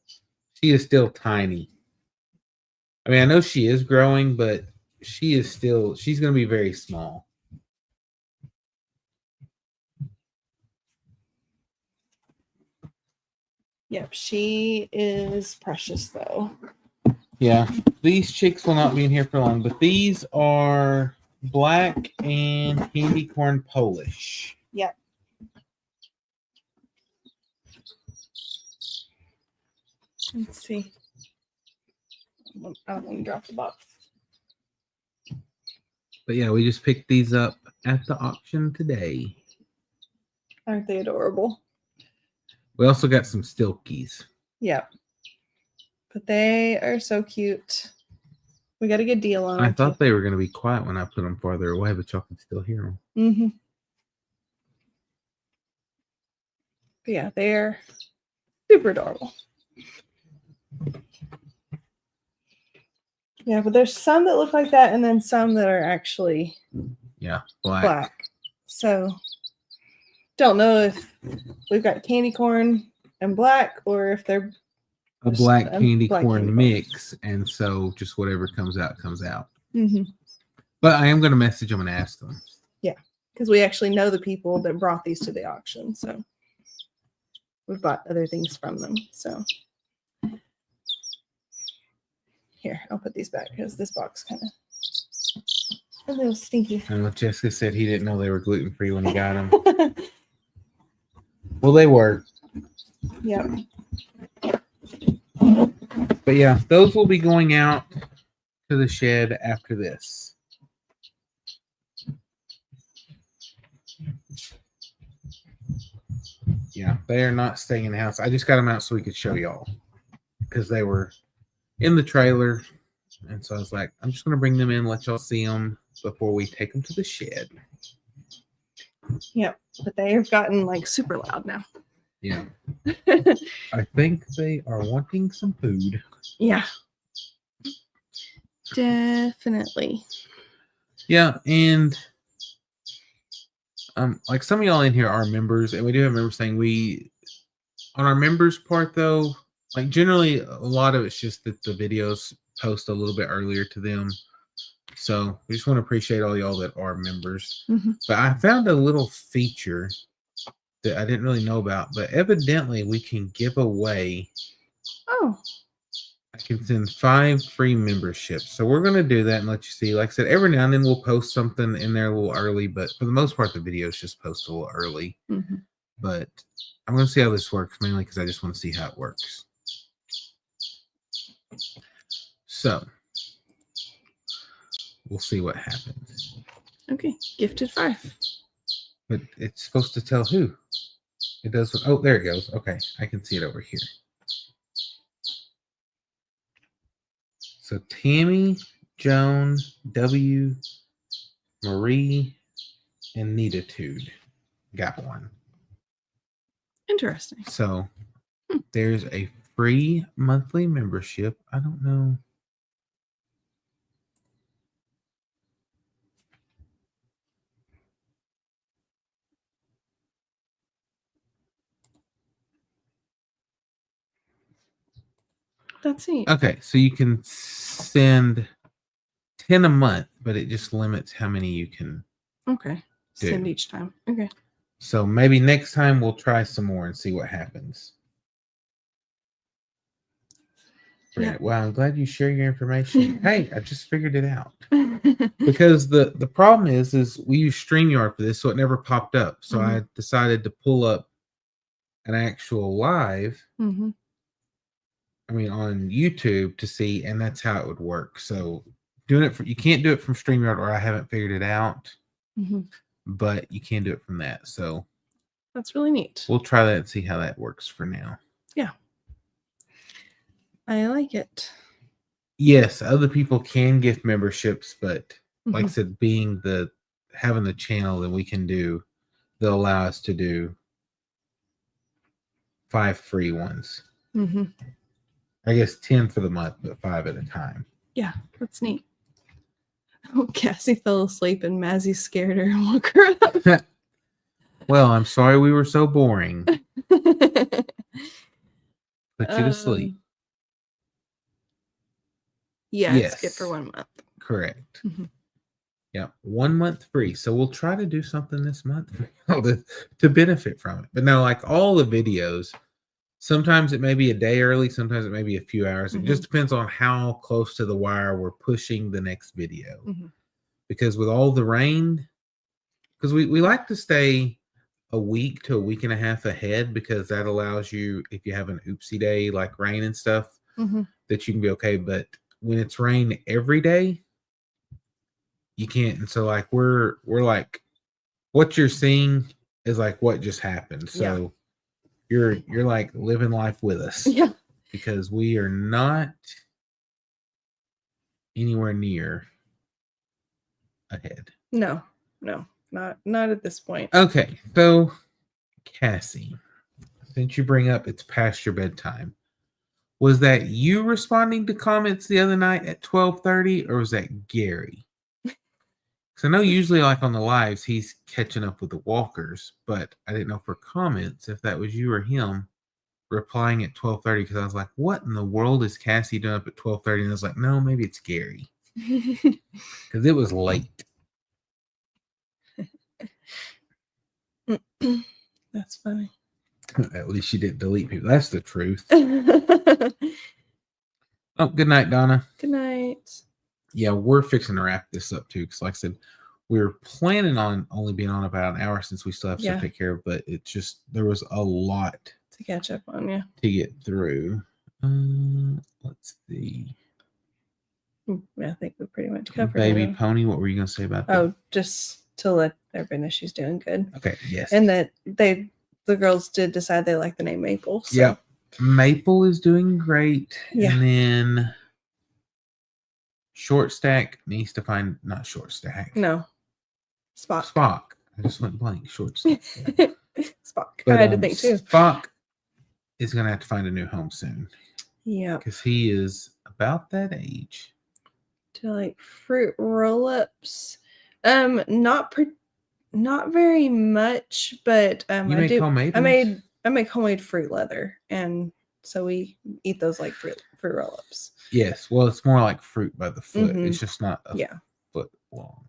She is still tiny. I mean, I know she is growing, but she's going to be very small. Yep, she is precious though. Yeah, these chicks will not be in here for long, but these are black and candy corn Polish. Yep. Let's see. I don't want to drop the box. But yeah, we just picked these up at the auction today. Aren't they adorable? We also got some Silkies. Yep. But they are so cute. We got a good deal on them. I thought they were going to be quiet when I put them farther away, but y'all can still hear them. Mm-hmm. But yeah, they're super adorable. Yeah, but there's some that look like that and then some that are actually black. So don't know if we've got candy corn and black or if they're a black candy corn mix, and so just whatever comes out, comes out. Mm-hmm. But I am going to message them and ask them. Yeah, because we actually know the people that brought these to the auction, so we've bought other things from them. So here, I'll put these back because this box kind of a little stinky. I know Jessica said he didn't know they were gluten-free when he got them. Well, they were. Yep. But yeah, those will be going out to the shed after this. Yeah, they are not staying in the house. I just got them out so we could show y'all because they were in the trailer. And so I was like, I'm just going to bring them in, let y'all see them before we take them to the shed. Yep. But they have gotten like super loud now. Yeah. I think they are wanting some food. Yeah. Definitely. Yeah, and like some of y'all in here are members, and we do have members saying on our members part though, like generally a lot of it's just that the videos post a little bit earlier to them. So we just want to appreciate all y'all that are members. Mm-hmm. But I found a little feature that I didn't really know about, but evidently we can give away. Oh. I can send 5 free memberships. So we're going to do that and let you see. Like I said, every now and then we'll post something in there a little early, but for the most part, the videos just post a little early. Mm-hmm. But I'm going to see how this works, mainly because I just want to see how it works. So we'll see what happens. Okay. Gifted 5. But it's supposed to tell who. It does. Oh, there it goes. Okay. I can see it over here. So Tammy, Joan, W, Marie, and Neatitude got one. Interesting. So there's a free monthly membership. I don't know. That's neat. Okay, so you can send 10 a month, but it just limits how many you can. Okay. do. Send each time. Okay. So maybe next time we'll try some more and see what happens. Yeah. Well, I'm glad you share your information. Hey, I just figured it out. Because the problem is we use StreamYard for this, so it never popped up. So I decided to pull up an actual live. Mm-hmm. I mean, on YouTube to see, and that's how it would work. So you can't do it from StreamYard, or I haven't figured it out. Mm-hmm. But you can do it from that. So that's really neat. We'll try that and see how that works for now. Yeah. I like it. Yes, other people can gift memberships, but like I said, having the channel that we can do, they'll allow us to do 5 free ones. Mm-hmm. I guess 10 for the month, but 5 at a time. Yeah, that's neat. Oh, Cassie fell asleep and Mazzy scared her and woke her up. Well, I'm sorry we were so boring. Put you to sleep. Yeah, yes. It's good for 1 month. Correct. Mm-hmm. Yeah, 1 month free. So we'll try to do something this month to benefit from it. But no, like all the videos, sometimes it may be a day early, sometimes it may be a few hours. It just depends on how close to the wire we're pushing the next video. Because with all the rain, because we like to stay a week to a week and a half ahead, because that allows you, if you have an oopsie day like rain and stuff, that you can be okay. But when it's rain every day, you can't. And so like we're like, what you're seeing is like what just happened. So you're like living life with us. Yeah. Because we are not anywhere near ahead. No, not at this point. Okay, so Cassie, since you bring up it's past your bedtime, was that you responding to comments the other night at 12:30, or was that Gary? Because I know usually like on the lives he's catching up with the walkers, but I didn't know for comments if that was you or him replying at 12:30, because I was like, what in the world is Cassie doing up at 12:30? And I was like, no, maybe it's Gary. Because it was late. That's funny. At least you didn't delete people. That's the truth. Oh, good night, Donna. Good night. Yeah, we're fixing to wrap this up too, because like I said, we were planning on only being on about an hour, since we still have stuff to take care of, but it just, there was a lot to catch up on, yeah, to get through. Let's see. I think we pretty much covered Baby it. Pony, what were you going to say about that? Oh, just to let everybody know she's doing good. Okay, yes. And that the girls did decide they like the name Maple. So. Yeah. Maple is doing great. Yeah. And then Short Stack needs to find, not Short Stack. No. Spock. I I just went blank. Shortstop. Spock. But I had to think too. Spock is going to have to find a new home soon Yeah. because he is about that age. Do like fruit roll-ups? Not very much, but You I make do. homemade I ones? make homemade fruit leather, and so we eat those like fruit roll-ups. Yes. Well, it's more like fruit by the foot. Mhm. It's just not a Yeah. foot long.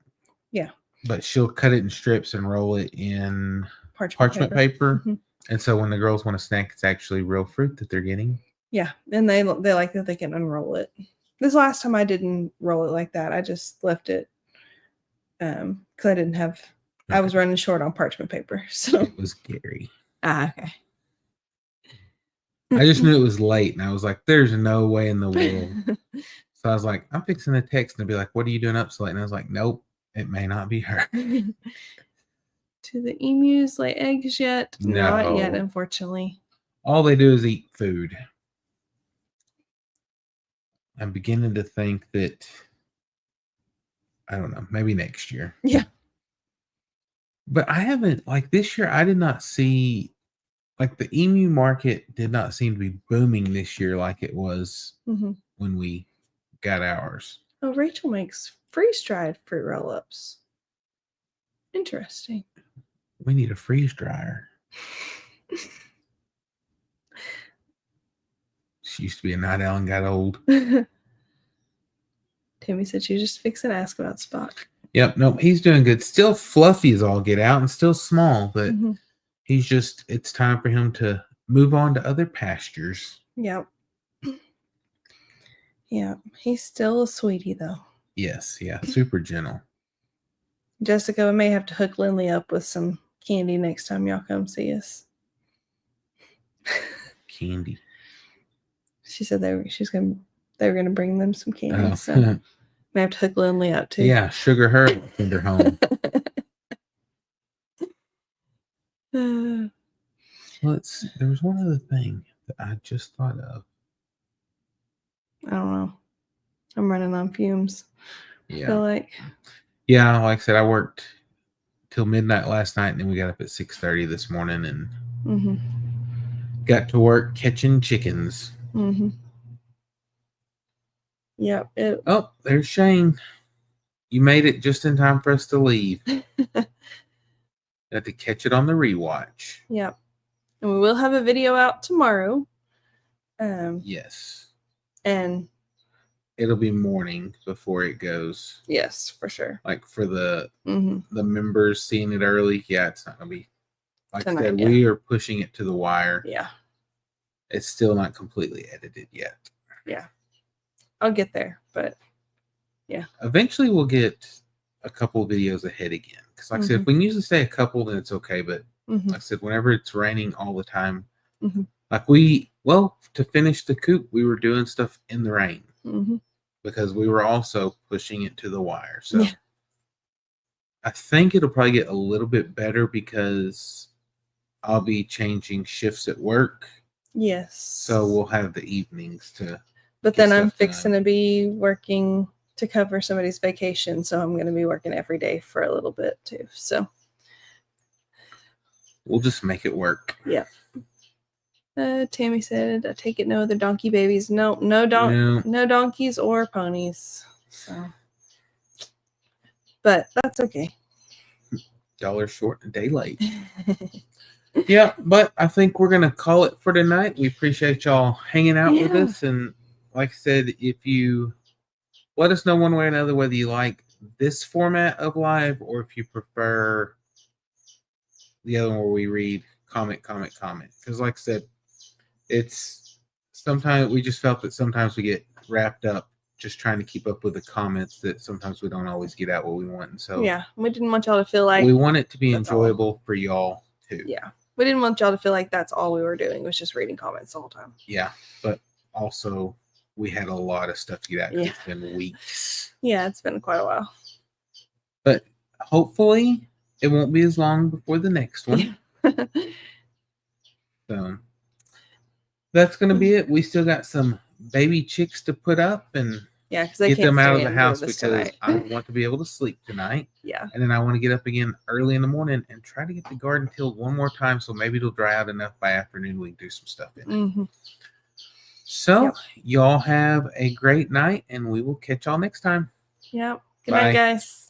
Yeah. But she'll cut it in strips and roll it in Parchment paper. Mhm. And so when the girls want a snack, it's actually real fruit that they're getting. Yeah, and they like that they can unroll it. This last time I didn't roll it like that. I just left it because I didn't have. I was running short on parchment paper. So It was Gary. okay. I just knew it was late, and I was like, "There's no way in the world." So I was like, "I'm fixing a text," and be like, "What are you doing up so late?" And I was like, "Nope, it may not be her." Do the emus lay eggs yet? Not yet, No. unfortunately. All they do is eat food. I'm beginning to think that I don't know, maybe next year. Yeah. But I haven't like this year. I did not see like the emu market did not seem to be booming this year like it was Mm-hmm. when we got ours. Oh, Rachel makes freeze-dried fruit roll-ups. Interesting. We need a freeze dryer. She used to be a night owl and got old. Tammy said she was just fixing to ask about Spock. Yep, nope, he's doing good. Still fluffy as all get out and still small, but Mhm. he's just, it's time for him to move on to other pastures. Yep. Yeah, he's still a sweetie though. Yes, yeah, super gentle. Jessica, we may have to hook Lindley up with some candy next time y'all come see us. Candy. She said they were gonna bring them some candy. Oh. So may have to hook Lindley up too. Yeah, sugar her in their home. There was one other thing that I just thought of. I don't know. I'm running on fumes. I Yeah. feel like. Yeah, like I said, I worked till midnight last night, and then we got up at 6:30 this morning and Mm-hmm. got to work catching chickens. Mm-hmm. Yep. Oh, there's Shane. You made it just in time for us to leave. Got to catch it on the rewatch. Yep. And we will have a video out tomorrow. Yes. And it'll be morning before it goes. yes, for sure. Like for the Mm-hmm. members seeing it early, yeah, it's not gonna be like Tonight, I said, yeah. we are pushing it to the wire. Yeah. It's still not completely edited yet. Yeah. I'll get there, but yeah. Eventually we'll get a couple videos ahead again. Because like I said, if we can usually say a couple, then it's okay. But like I said, whenever it's raining all the time, like to finish the coop, we were doing stuff in the rain because we were also pushing it to the wire. So yeah. I think it'll probably get a little bit better because I'll be changing shifts at work. Yes. So we'll have the evenings to. But then I'm fixing to be working to cover somebody's vacation. So I'm going to be working every day for a little bit too. So we'll just make it work. Yeah. Tammy said, I take it no other donkey babies. No donkeys or ponies. So, but that's okay. $1 short, a day late. Yeah, but I think we're going to call it for tonight. We appreciate y'all hanging out with us. And like I said, if you let us know one way or another whether you like this format of live or if you prefer the other one where we read comment. Because like I said, it's sometimes we just felt that sometimes we get wrapped up just trying to keep up with the comments that sometimes we don't always get out what we want. And so yeah, we didn't want y'all to feel like we want it to be enjoyable for y'all too. Yeah. We didn't want y'all to feel like that's all we were doing was just reading comments the whole time. Yeah. But also we had a lot of stuff to get out because it's been weeks. Yeah, it's been quite a while. But hopefully it won't be as long before the next one. So that's going to be it. We still got some baby chicks to put up and Yeah, because they get can't them out of stay the and house do this because tonight. I want to be able to sleep tonight. Yeah. And then I want to get up again early in the morning and try to get the garden tilled one more time. So maybe it'll dry out enough by afternoon we can do some stuff in it. Mm-hmm. So Yep. y'all have a great night and we will catch y'all next time. Yep. Good Bye. night, guys.